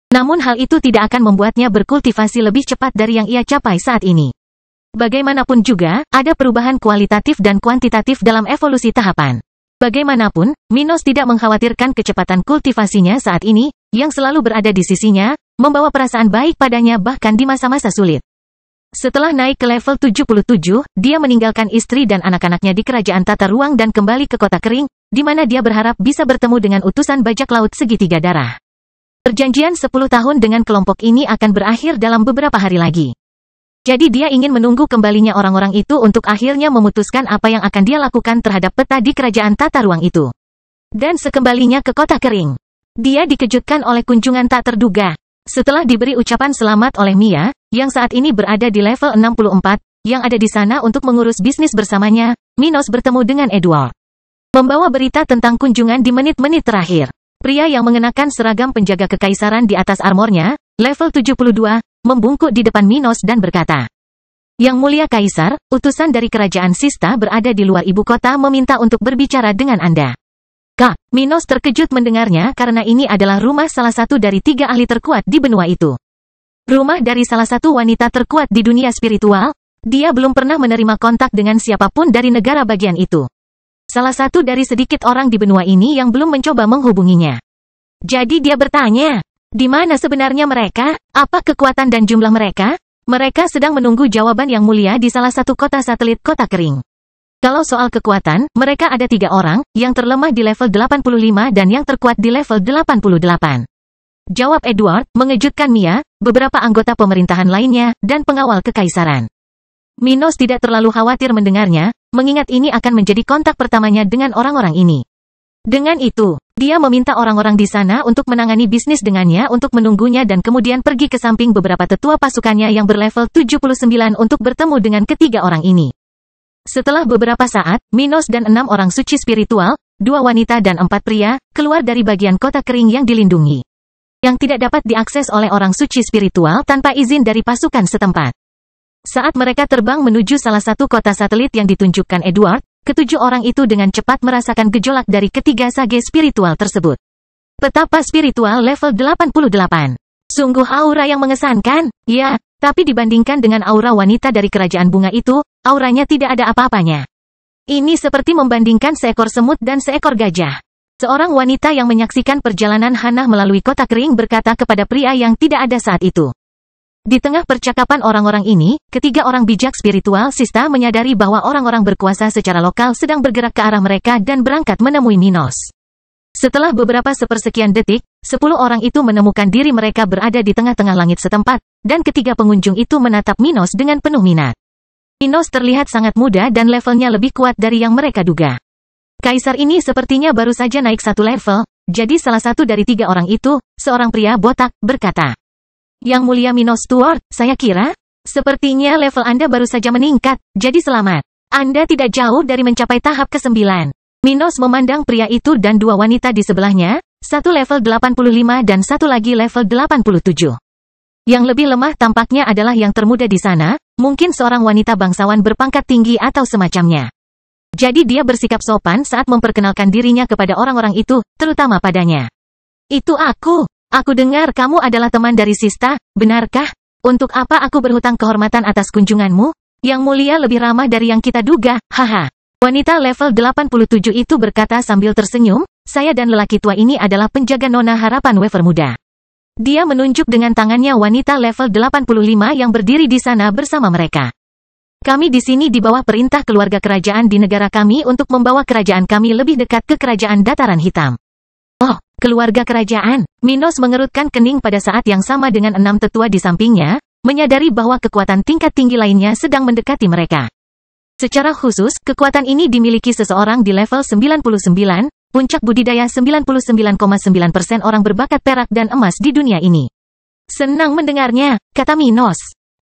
Namun hal itu tidak akan membuatnya berkultivasi lebih cepat dari yang ia capai saat ini. Bagaimanapun juga, ada perubahan kualitatif dan kuantitatif dalam evolusi tahapan. Bagaimanapun, Minos tidak mengkhawatirkan kecepatan kultivasinya saat ini, yang selalu berada di sisinya, membawa perasaan baik padanya bahkan di masa-masa sulit. Setelah naik ke level 77, dia meninggalkan istri dan anak-anaknya di kerajaan Tata Ruang dan kembali ke kota kering, di mana dia berharap bisa bertemu dengan utusan bajak laut segitiga darah. Perjanjian 10 tahun dengan kelompok ini akan berakhir dalam beberapa hari lagi. Jadi dia ingin menunggu kembalinya orang-orang itu untuk akhirnya memutuskan apa yang akan dia lakukan terhadap peta di kerajaan Tata Ruang itu. Dan sekembalinya ke kota kering, dia dikejutkan oleh kunjungan tak terduga. Setelah diberi ucapan selamat oleh Mia, yang saat ini berada di level 64, yang ada di sana untuk mengurus bisnis bersamanya, Minos bertemu dengan Edward. Membawa berita tentang kunjungan di menit-menit terakhir. Pria yang mengenakan seragam penjaga kekaisaran di atas armornya, level 72, membungkuk di depan Minos dan berkata, Yang mulia Kaisar, utusan dari kerajaan Sista berada di luar ibu kota meminta untuk berbicara dengan Anda. Kak, Minos terkejut mendengarnya karena ini adalah rumah salah satu dari 3 ahli terkuat di benua itu. Rumah dari salah satu wanita terkuat di dunia spiritual, dia belum pernah menerima kontak dengan siapapun dari negara bagian itu. Salah satu dari sedikit orang di benua ini yang belum mencoba menghubunginya. Jadi dia bertanya, di mana sebenarnya mereka? Apa kekuatan dan jumlah mereka? Mereka sedang menunggu jawaban yang mulia di salah satu kota satelit kota kering. Kalau soal kekuatan, mereka ada 3 orang, yang terlemah di level 85 dan yang terkuat di level 88. Jawab Edward, mengejutkan Mia, beberapa anggota pemerintahan lainnya, dan pengawal kekaisaran. Minos tidak terlalu khawatir mendengarnya, mengingat ini akan menjadi kontak pertamanya dengan orang-orang ini. Dengan itu, dia meminta orang-orang di sana untuk menangani bisnis dengannya untuk menunggunya dan kemudian pergi ke samping beberapa tetua pasukannya yang berlevel 79 untuk bertemu dengan ketiga orang ini. Setelah beberapa saat, Minos dan 6 orang suci spiritual, 2 wanita dan 4 pria, keluar dari bagian kota kering yang dilindungi, yang tidak dapat diakses oleh orang suci spiritual tanpa izin dari pasukan setempat. Saat mereka terbang menuju salah satu kota satelit yang ditunjukkan Edward, ketujuh orang itu dengan cepat merasakan gejolak dari ketiga sage spiritual tersebut. Petapa spiritual level 88. Sungguh aura yang mengesankan, ya, tapi dibandingkan dengan aura wanita dari kerajaan bunga itu, auranya tidak ada apa-apanya. Ini seperti membandingkan seekor semut dan seekor gajah. Seorang wanita yang menyaksikan perjalanan Hannah melalui kota kering berkata kepada pria yang tidak ada saat itu. Di tengah percakapan orang-orang ini, ketiga orang bijak spiritual Sista menyadari bahwa orang-orang berkuasa secara lokal sedang bergerak ke arah mereka dan berangkat menemui Minos. Setelah beberapa sepersekian detik, 10 orang itu menemukan diri mereka berada di tengah-tengah langit setempat, dan ketiga pengunjung itu menatap Minos dengan penuh minat. Minos terlihat sangat muda dan levelnya lebih kuat dari yang mereka duga. Kaisar ini sepertinya baru saja naik 1 level, jadi salah satu dari 3 orang itu, seorang pria botak, berkata, "Yang mulia Minos Stewart, saya kira, sepertinya level Anda baru saja meningkat, jadi selamat. Anda tidak jauh dari mencapai tahap ke-9. Minos memandang pria itu dan 2 wanita di sebelahnya, satu level 85 dan satu lagi level 87. Yang lebih lemah tampaknya adalah yang termuda di sana, mungkin seorang wanita bangsawan berpangkat tinggi atau semacamnya. Jadi dia bersikap sopan saat memperkenalkan dirinya kepada orang-orang itu, terutama padanya. Itu aku. Aku dengar kamu adalah teman dari Sista, benarkah? Untuk apa aku berhutang kehormatan atas kunjunganmu? Yang mulia lebih ramah dari yang kita duga, haha." Wanita level 87 itu berkata sambil tersenyum, "Saya dan lelaki tua ini adalah penjaga Nona Harapan Wafer Muda." Dia menunjuk dengan tangannya wanita level 85 yang berdiri di sana bersama mereka. "Kami di sini di bawah perintah keluarga kerajaan di negara kami untuk membawa kerajaan kami lebih dekat ke kerajaan Dataran Hitam." "Oh, keluarga kerajaan." Minos mengerutkan kening pada saat yang sama dengan 6 tetua di sampingnya, menyadari bahwa kekuatan tingkat tinggi lainnya sedang mendekati mereka. Secara khusus, kekuatan ini dimiliki seseorang di level 99, puncak budidaya 99,9% orang berbakat perak dan emas di dunia ini. "Senang mendengarnya," kata Minos.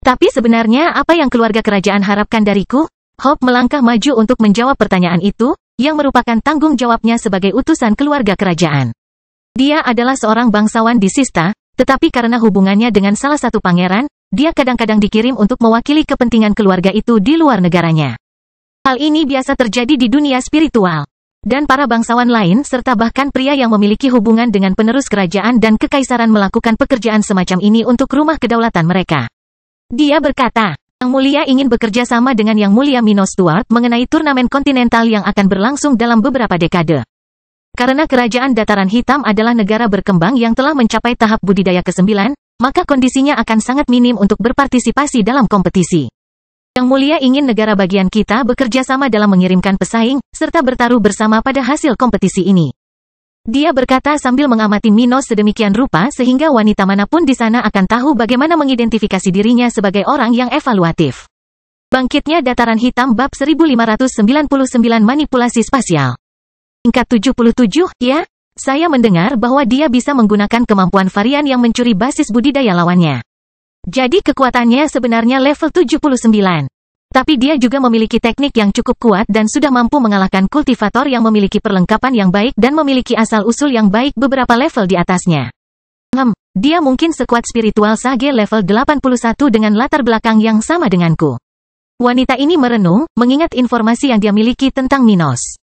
"Tapi sebenarnya apa yang keluarga kerajaan harapkan dariku?" Hope melangkah maju untuk menjawab pertanyaan itu, yang merupakan tanggung jawabnya sebagai utusan keluarga kerajaan. Dia adalah seorang bangsawan di Sista, tetapi karena hubungannya dengan salah satu pangeran, dia kadang-kadang dikirim untuk mewakili kepentingan keluarga itu di luar negaranya. Hal ini biasa terjadi di dunia spiritual. Dan para bangsawan lain serta bahkan pria yang memiliki hubungan dengan penerus kerajaan dan kekaisaran melakukan pekerjaan semacam ini untuk rumah kedaulatan mereka. Dia berkata, "Yang mulia ingin bekerja sama dengan Yang mulia Minos Stewart mengenai turnamen kontinental yang akan berlangsung dalam beberapa dekade. Karena kerajaan Dataran Hitam adalah negara berkembang yang telah mencapai tahap budidaya ke-9, maka kondisinya akan sangat minim untuk berpartisipasi dalam kompetisi. Yang mulia ingin negara bagian kita bekerja sama dalam mengirimkan pesaing, serta bertaruh bersama pada hasil kompetisi ini." Dia berkata sambil mengamati Minos sedemikian rupa sehingga wanita manapun di sana akan tahu bagaimana mengidentifikasi dirinya sebagai orang yang evaluatif. Bangkitnya Dataran Hitam bab 1599 manipulasi spasial. Tingkat 77, ya? Saya mendengar bahwa dia bisa menggunakan kemampuan varian yang mencuri basis budidaya lawannya. Jadi kekuatannya sebenarnya level 79. Tapi dia juga memiliki teknik yang cukup kuat dan sudah mampu mengalahkan kultivator yang memiliki perlengkapan yang baik dan memiliki asal-usul yang baik beberapa level di atasnya. Dia mungkin sekuat spiritual sage level 81 dengan latar belakang yang sama denganku. Wanita ini merenung, mengingat informasi yang dia miliki tentang Minos.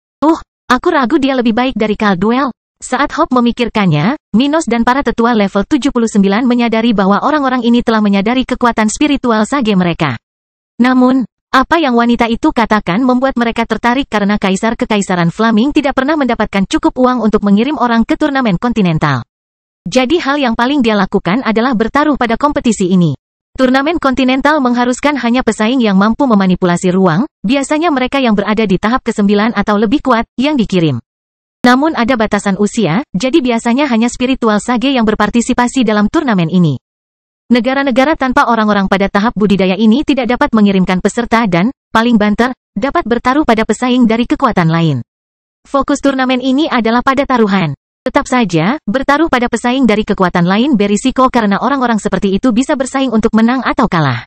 Aku ragu dia lebih baik dari Caldwell. Saat Hope memikirkannya, Minos dan para tetua level 79 menyadari bahwa orang-orang ini telah menyadari kekuatan spiritual sage mereka. Namun, apa yang wanita itu katakan membuat mereka tertarik karena Kekaisaran Flaming tidak pernah mendapatkan cukup uang untuk mengirim orang ke turnamen kontinental. Jadi hal yang paling dia lakukan adalah bertaruh pada kompetisi ini. Turnamen kontinental mengharuskan hanya pesaing yang mampu memanipulasi ruang, biasanya mereka yang berada di tahap ke-9 atau lebih kuat, yang dikirim. Namun ada batasan usia, jadi biasanya hanya spiritual sage yang berpartisipasi dalam turnamen ini. Negara-negara tanpa orang-orang pada tahap budidaya ini tidak dapat mengirimkan peserta dan, paling banter, dapat bertaruh pada pesaing dari kekuatan lain. Fokus turnamen ini adalah pada taruhan. Tetap saja, bertaruh pada pesaing dari kekuatan lain berisiko karena orang-orang seperti itu bisa bersaing untuk menang atau kalah.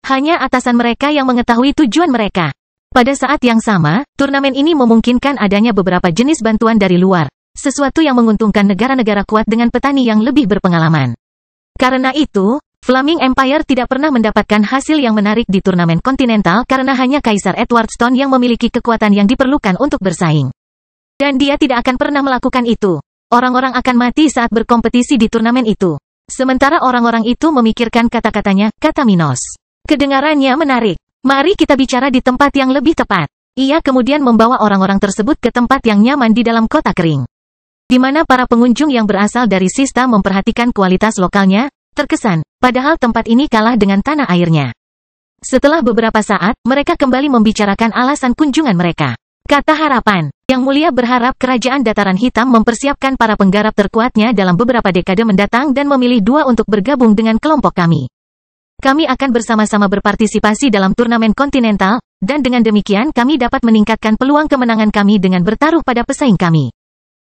Hanya atasan mereka yang mengetahui tujuan mereka. Pada saat yang sama, turnamen ini memungkinkan adanya beberapa jenis bantuan dari luar, sesuatu yang menguntungkan negara-negara kuat dengan petani yang lebih berpengalaman. Karena itu, Flaming Empire tidak pernah mendapatkan hasil yang menarik di turnamen kontinental karena hanya Kaisar Edward Stone yang memiliki kekuatan yang diperlukan untuk bersaing. Dan dia tidak akan pernah melakukan itu. Orang-orang akan mati saat berkompetisi di turnamen itu. Sementara orang-orang itu memikirkan kata-katanya, kata Minos. Kedengarannya menarik. Mari kita bicara di tempat yang lebih tepat. Ia kemudian membawa orang-orang tersebut ke tempat yang nyaman di dalam kota kering. Di mana para pengunjung yang berasal dari Sista memperhatikan kualitas lokalnya, terkesan, padahal tempat ini kalah dengan tanah airnya. Setelah beberapa saat, mereka kembali membicarakan alasan kunjungan mereka. Kata harapan. Yang Mulia berharap Kerajaan Dataran Hitam mempersiapkan para penggarap terkuatnya dalam beberapa dekade mendatang dan memilih 2 untuk bergabung dengan kelompok kami. Kami akan bersama-sama berpartisipasi dalam turnamen kontinental, dan dengan demikian kami dapat meningkatkan peluang kemenangan kami dengan bertaruh pada pesaing kami.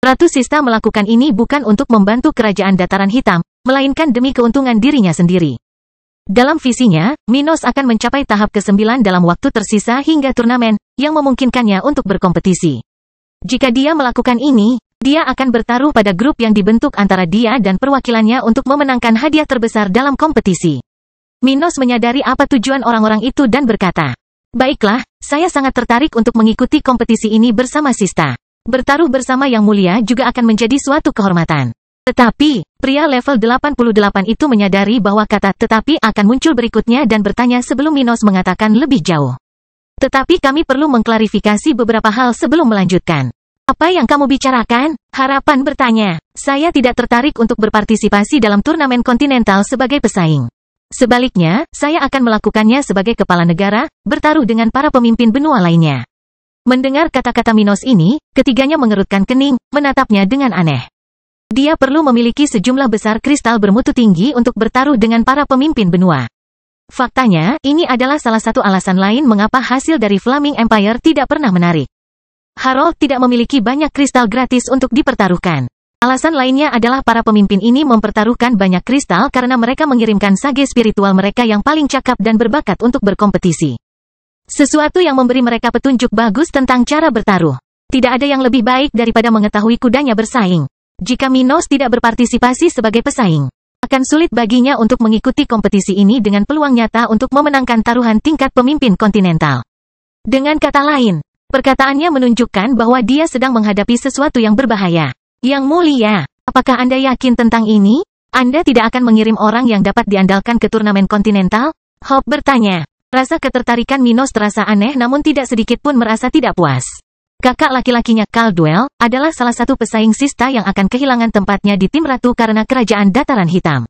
Ratu Sista melakukan ini bukan untuk membantu Kerajaan Dataran Hitam, melainkan demi keuntungan dirinya sendiri. Dalam visinya, Minos akan mencapai tahap ke-9 dalam waktu tersisa hingga turnamen, yang memungkinkannya untuk berkompetisi. Jika dia melakukan ini, dia akan bertaruh pada grup yang dibentuk antara dia dan perwakilannya untuk memenangkan hadiah terbesar dalam kompetisi. Minos menyadari apa tujuan orang-orang itu dan berkata, "Baiklah, saya sangat tertarik untuk mengikuti kompetisi ini bersama Sista. Bertaruh bersama Yang Mulia juga akan menjadi suatu kehormatan." Tetapi, pria level 88 itu menyadari bahwa kata "tetapi" akan muncul berikutnya dan bertanya sebelum Minos mengatakan lebih jauh. "Tetapi kami perlu mengklarifikasi beberapa hal sebelum melanjutkan." "Apa yang kamu bicarakan?" Harapan bertanya. "Saya tidak tertarik untuk berpartisipasi dalam turnamen kontinental sebagai pesaing. Sebaliknya, saya akan melakukannya sebagai kepala negara, bertaruh dengan para pemimpin benua lainnya." Mendengar kata-kata Minos ini, ketiganya mengerutkan kening, menatapnya dengan aneh. Dia perlu memiliki sejumlah besar kristal bermutu tinggi untuk bertaruh dengan para pemimpin benua. Faktanya, ini adalah salah satu alasan lain mengapa hasil dari Flaming Empire tidak pernah menarik. Harold tidak memiliki banyak kristal gratis untuk dipertaruhkan. Alasan lainnya adalah para pemimpin ini mempertaruhkan banyak kristal karena mereka mengirimkan sage spiritual mereka yang paling cakap dan berbakat untuk berkompetisi. Sesuatu yang memberi mereka petunjuk bagus tentang cara bertaruh. Tidak ada yang lebih baik daripada mengetahui kudanya bersaing. Jika Minos tidak berpartisipasi sebagai pesaing, akan sulit baginya untuk mengikuti kompetisi ini dengan peluang nyata untuk memenangkan taruhan tingkat pemimpin kontinental. Dengan kata lain, perkataannya menunjukkan bahwa dia sedang menghadapi sesuatu yang berbahaya. Yang Mulia, apakah Anda yakin tentang ini? Anda tidak akan mengirim orang yang dapat diandalkan ke turnamen kontinental? Hope bertanya. Rasa ketertarikan Minos terasa aneh namun tidak sedikit pun merasa tidak puas. Kakak laki-lakinya, Caldwell, adalah salah satu pesaing Sista yang akan kehilangan tempatnya di tim ratu karena Kerajaan Dataran Hitam.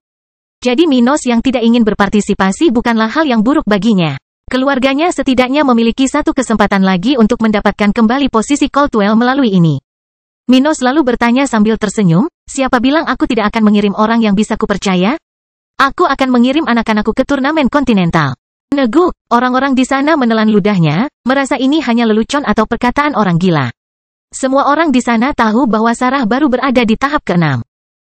Jadi Minos yang tidak ingin berpartisipasi bukanlah hal yang buruk baginya. Keluarganya setidaknya memiliki satu kesempatan lagi untuk mendapatkan kembali posisi Caldwell melalui ini. Minos lalu bertanya sambil tersenyum, "Siapa bilang aku tidak akan mengirim orang yang bisa kupercaya? Aku akan mengirim anak-anakku ke turnamen kontinental." Neguk, orang-orang di sana menelan ludahnya, merasa ini hanya lelucon atau perkataan orang gila. Semua orang di sana tahu bahwa Sarah baru berada di tahap ke-6.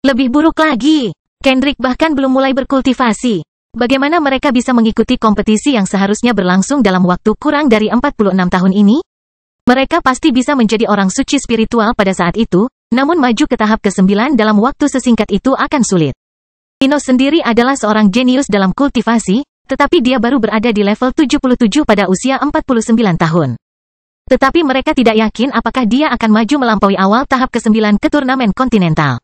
Lebih buruk lagi, Kendrick bahkan belum mulai berkultivasi. Bagaimana mereka bisa mengikuti kompetisi yang seharusnya berlangsung dalam waktu kurang dari 46 tahun ini? Mereka pasti bisa menjadi orang suci spiritual pada saat itu, namun maju ke tahap ke-9 dalam waktu sesingkat itu akan sulit. Minos sendiri adalah seorang jenius dalam kultivasi, tetapi dia baru berada di level 77 pada usia 49 tahun. Tetapi mereka tidak yakin apakah dia akan maju melampaui awal tahap ke-9 ke turnamen kontinental.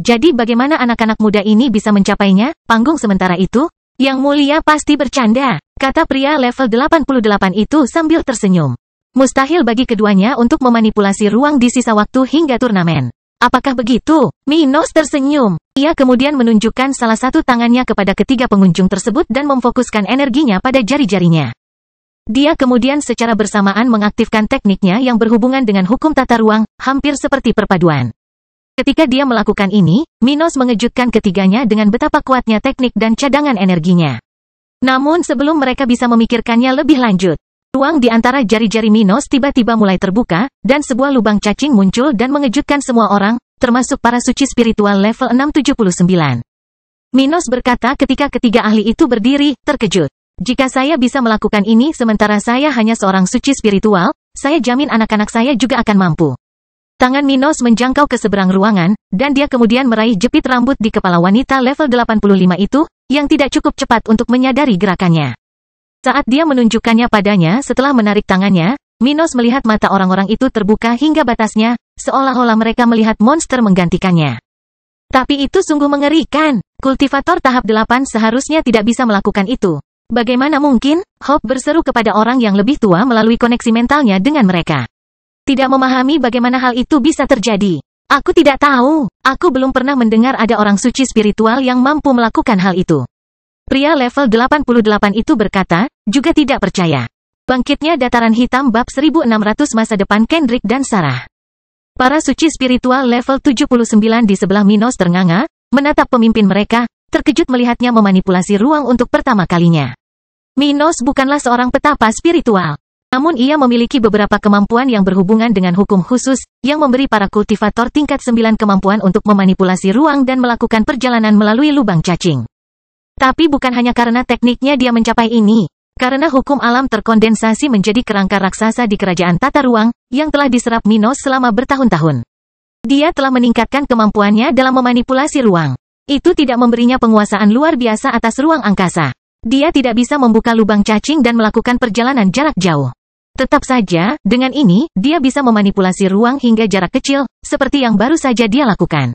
Jadi bagaimana anak-anak muda ini bisa mencapainya? Panggung sementara itu, Yang Mulia pasti bercanda, kata pria level 88 itu sambil tersenyum. Mustahil bagi keduanya untuk memanipulasi ruang di sisa waktu hingga turnamen. Apakah begitu? Minos tersenyum. Ia kemudian menunjukkan salah satu tangannya kepada ketiga pengunjung tersebut dan memfokuskan energinya pada jari-jarinya. Dia kemudian secara bersamaan mengaktifkan tekniknya yang berhubungan dengan hukum tata ruang, hampir seperti perpaduan. Ketika dia melakukan ini, Minos mengejutkan ketiganya dengan betapa kuatnya teknik dan cadangan energinya. Namun sebelum mereka bisa memikirkannya lebih lanjut, ruang di antara jari-jari Minos tiba-tiba mulai terbuka, dan sebuah lubang cacing muncul dan mengejutkan semua orang, termasuk para suci spiritual level 679. Minos berkata ketika ketiga ahli itu berdiri, terkejut. Jika saya bisa melakukan ini sementara saya hanya seorang suci spiritual, saya jamin anak-anak saya juga akan mampu. Tangan Minos menjangkau ke seberang ruangan, dan dia kemudian meraih jepit rambut di kepala wanita level 85 itu, yang tidak cukup cepat untuk menyadari gerakannya. Saat dia menunjukkannya padanya setelah menarik tangannya, Minos melihat mata orang-orang itu terbuka hingga batasnya, seolah-olah mereka melihat monster menggantikannya. Tapi itu sungguh mengerikan. Kultivator tahap 8 seharusnya tidak bisa melakukan itu. Bagaimana mungkin? Hope berseru kepada orang yang lebih tua melalui koneksi mentalnya dengan mereka. Tidak memahami bagaimana hal itu bisa terjadi. Aku tidak tahu. Aku belum pernah mendengar ada orang suci spiritual yang mampu melakukan hal itu. Pria level 88 itu berkata, juga tidak percaya. Bangkitnya dataran hitam bab 1600 masa depan Kendrick dan Sarah. Para suci spiritual level 79 di sebelah Minos ternganga, menatap pemimpin mereka, terkejut melihatnya memanipulasi ruang untuk pertama kalinya. Minos bukanlah seorang petapa spiritual. Namun ia memiliki beberapa kemampuan yang berhubungan dengan hukum khusus, yang memberi para kultivator tingkat 9 kemampuan untuk memanipulasi ruang dan melakukan perjalanan melalui lubang cacing. Tapi bukan hanya karena tekniknya dia mencapai ini. Karena hukum alam terkondensasi menjadi kerangka raksasa di kerajaan tata ruang, yang telah diserap Minos selama bertahun-tahun. Dia telah meningkatkan kemampuannya dalam memanipulasi ruang. Itu tidak memberinya penguasaan luar biasa atas ruang angkasa. Dia tidak bisa membuka lubang cacing dan melakukan perjalanan jarak jauh. Tetap saja, dengan ini, dia bisa memanipulasi ruang hingga jarak kecil, seperti yang baru saja dia lakukan.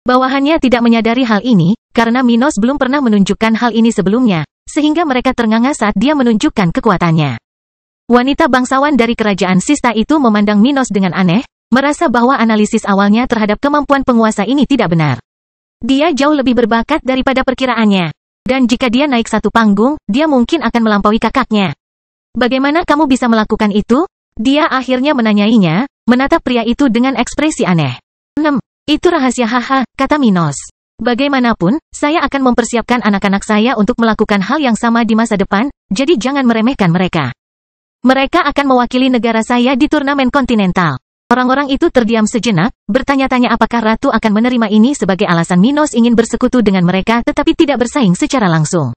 Bawahannya tidak menyadari hal ini, karena Minos belum pernah menunjukkan hal ini sebelumnya, sehingga mereka ternganga saat dia menunjukkan kekuatannya. Wanita bangsawan dari kerajaan Sista itu memandang Minos dengan aneh, merasa bahwa analisis awalnya terhadap kemampuan penguasa ini tidak benar. Dia jauh lebih berbakat daripada perkiraannya. Dan jika dia naik satu panggung, dia mungkin akan melampaui kakaknya. Bagaimana kamu bisa melakukan itu? Dia akhirnya menanyainya, menatap pria itu dengan ekspresi aneh. Itu rahasia haha, kata Minos. Bagaimanapun, saya akan mempersiapkan anak-anak saya untuk melakukan hal yang sama di masa depan, jadi jangan meremehkan mereka. Mereka akan mewakili negara saya di turnamen kontinental. Orang-orang itu terdiam sejenak, bertanya-tanya apakah Ratu akan menerima ini sebagai alasan Minos ingin bersekutu dengan mereka tetapi tidak bersaing secara langsung.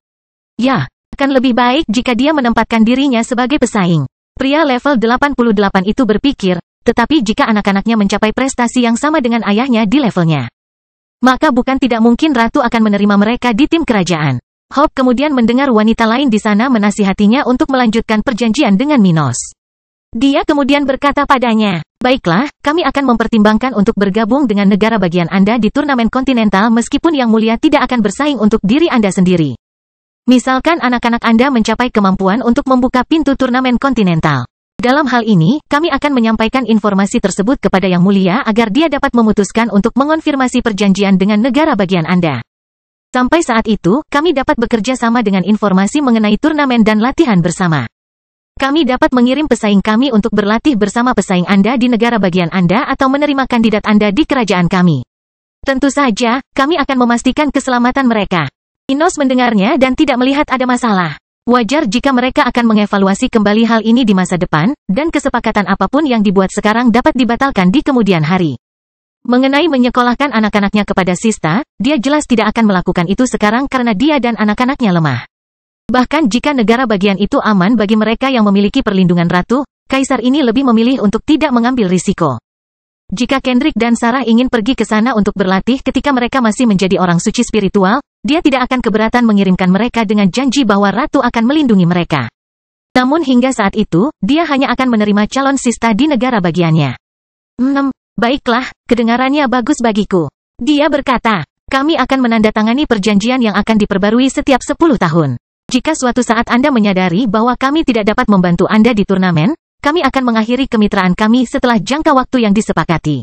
Ya, akan lebih baik jika dia menempatkan dirinya sebagai pesaing. Pria level 88 itu berpikir, tetapi jika anak-anaknya mencapai prestasi yang sama dengan ayahnya di levelnya, maka bukan tidak mungkin Ratu akan menerima mereka di tim kerajaan. Hope kemudian mendengar wanita lain di sana menasihatinya untuk melanjutkan perjanjian dengan Minos. Dia kemudian berkata padanya, baiklah, kami akan mempertimbangkan untuk bergabung dengan negara bagian Anda di turnamen kontinental meskipun Yang Mulia tidak akan bersaing untuk diri Anda sendiri. Misalkan anak-anak Anda mencapai kemampuan untuk membuka pintu turnamen kontinental. Dalam hal ini, kami akan menyampaikan informasi tersebut kepada Yang Mulia agar dia dapat memutuskan untuk mengonfirmasi perjanjian dengan negara bagian Anda. Sampai saat itu, kami dapat bekerja sama dengan informasi mengenai turnamen dan latihan bersama. Kami dapat mengirim pesaing kami untuk berlatih bersama pesaing Anda di negara bagian Anda atau menerima kandidat Anda di kerajaan kami. Tentu saja, kami akan memastikan keselamatan mereka. Minos mendengarnya dan tidak melihat ada masalah. Wajar jika mereka akan mengevaluasi kembali hal ini di masa depan, dan kesepakatan apapun yang dibuat sekarang dapat dibatalkan di kemudian hari. Mengenai menyekolahkan anak-anaknya kepada Sista, dia jelas tidak akan melakukan itu sekarang karena dia dan anak-anaknya lemah. Bahkan jika negara bagian itu aman bagi mereka yang memiliki perlindungan Ratu, Kaisar ini lebih memilih untuk tidak mengambil risiko. Jika Kendrick dan Sarah ingin pergi ke sana untuk berlatih ketika mereka masih menjadi orang suci spiritual, dia tidak akan keberatan mengirimkan mereka dengan janji bahwa Ratu akan melindungi mereka. Namun hingga saat itu, dia hanya akan menerima calon Sista di negara bagiannya. Baiklah, kedengarannya bagus bagiku. Dia berkata, kami akan menandatangani perjanjian yang akan diperbarui setiap 10 tahun. Jika suatu saat Anda menyadari bahwa kami tidak dapat membantu Anda di turnamen, kami akan mengakhiri kemitraan kami setelah jangka waktu yang disepakati.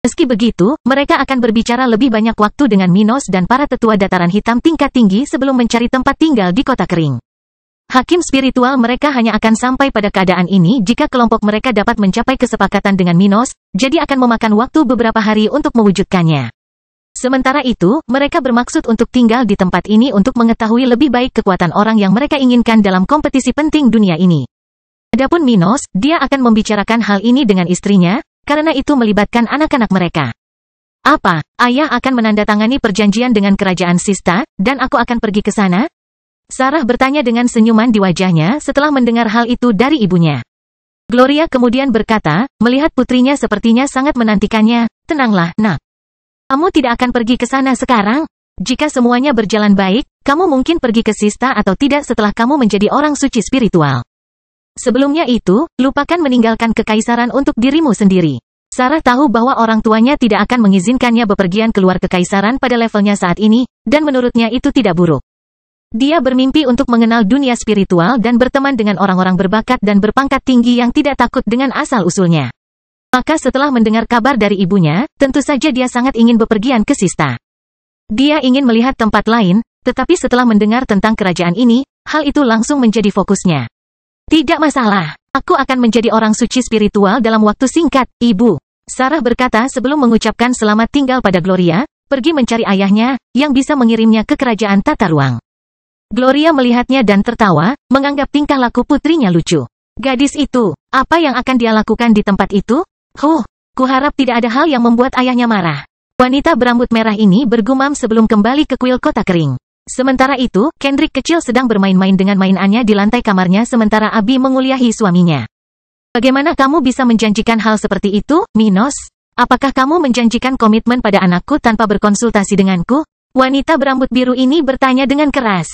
Meski begitu, mereka akan berbicara lebih banyak waktu dengan Minos dan para tetua dataran hitam tingkat tinggi sebelum mencari tempat tinggal di kota kering. Hakim spiritual mereka hanya akan sampai pada keadaan ini jika kelompok mereka dapat mencapai kesepakatan dengan Minos, jadi akan memakan waktu beberapa hari untuk mewujudkannya. Sementara itu, mereka bermaksud untuk tinggal di tempat ini untuk mengetahui lebih baik kekuatan orang yang mereka inginkan dalam kompetisi penting dunia ini. Adapun Minos, dia akan membicarakan hal ini dengan istrinya, karena itu melibatkan anak-anak mereka. Apa, ayah akan menandatangani perjanjian dengan kerajaan Sista, dan aku akan pergi ke sana? Sarah bertanya dengan senyuman di wajahnya setelah mendengar hal itu dari ibunya. Gloria kemudian berkata, melihat putrinya sepertinya sangat menantikannya, tenanglah, nak. Kamu tidak akan pergi ke sana sekarang? Jika semuanya berjalan baik, kamu mungkin pergi ke Sista atau tidak setelah kamu menjadi orang suci spiritual. Sebelumnya itu, lupakan meninggalkan kekaisaran untuk dirimu sendiri. Sarah tahu bahwa orang tuanya tidak akan mengizinkannya bepergian keluar kekaisaran pada levelnya saat ini, dan menurutnya itu tidak buruk. Dia bermimpi untuk mengenal dunia spiritual dan berteman dengan orang-orang berbakat dan berpangkat tinggi yang tidak takut dengan asal-usulnya. Maka setelah mendengar kabar dari ibunya, tentu saja dia sangat ingin bepergian ke Sista. Dia ingin melihat tempat lain, tetapi setelah mendengar tentang kerajaan ini, hal itu langsung menjadi fokusnya. Tidak masalah, aku akan menjadi orang suci spiritual dalam waktu singkat, Ibu. Sarah berkata sebelum mengucapkan selamat tinggal pada Gloria, pergi mencari ayahnya, yang bisa mengirimnya ke kerajaan tata ruang. Gloria melihatnya dan tertawa, menganggap tingkah laku putrinya lucu. Gadis itu, apa yang akan dia lakukan di tempat itu? Kuharap tidak ada hal yang membuat ayahnya marah. Wanita berambut merah ini bergumam sebelum kembali ke kuil kota kering. Sementara itu, Kendrick kecil sedang bermain-main dengan mainannya di lantai kamarnya sementara Abi menguliahi suaminya. Bagaimana kamu bisa menjanjikan hal seperti itu, Minos? Apakah kamu menjanjikan komitmen pada anakku tanpa berkonsultasi denganku? Wanita berambut biru ini bertanya dengan keras.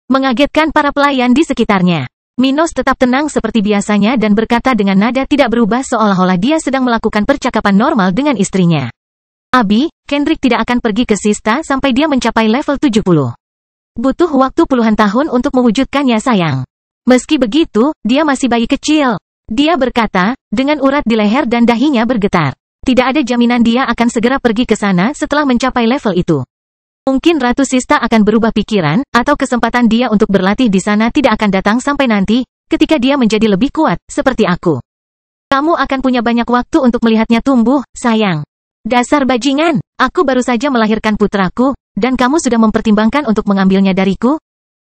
Mengagetkan para pelayan di sekitarnya. Minos tetap tenang seperti biasanya dan berkata dengan nada tidak berubah seolah-olah dia sedang melakukan percakapan normal dengan istrinya. Abi, Kendrick tidak akan pergi ke Sista sampai dia mencapai level 70. Butuh waktu puluhan tahun untuk mewujudkannya sayang. Meski begitu, dia masih bayi kecil. Dia berkata, dengan urat di leher dan dahinya bergetar. Tidak ada jaminan dia akan segera pergi ke sana setelah mencapai level itu. Mungkin Ratu Sista akan berubah pikiran, atau kesempatan dia untuk berlatih di sana tidak akan datang sampai nanti, ketika dia menjadi lebih kuat, seperti aku. Kamu akan punya banyak waktu untuk melihatnya tumbuh, sayang. Dasar bajingan, aku baru saja melahirkan putraku, dan kamu sudah mempertimbangkan untuk mengambilnya dariku?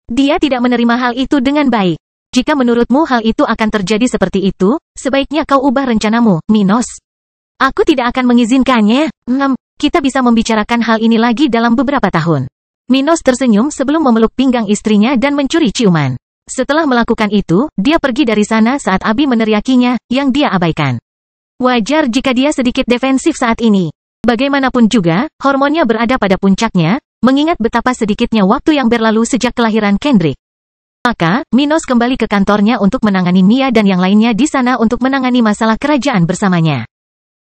Dia tidak menerima hal itu dengan baik. Jika menurutmu hal itu akan terjadi seperti itu, sebaiknya kau ubah rencanamu, Minos. Aku tidak akan mengizinkannya. Kita bisa membicarakan hal ini lagi dalam beberapa tahun. Minos tersenyum sebelum memeluk pinggang istrinya dan mencuri ciuman. Setelah melakukan itu, dia pergi dari sana saat Abi meneriakinya, yang dia abaikan. Wajar jika dia sedikit defensif saat ini. Bagaimanapun juga, hormonnya berada pada puncaknya, mengingat betapa sedikitnya waktu yang berlalu sejak kelahiran Kendrick. Maka, Minos kembali ke kantornya untuk menangani Mia dan yang lainnya di sana untuk menangani masalah kerajaan bersamanya.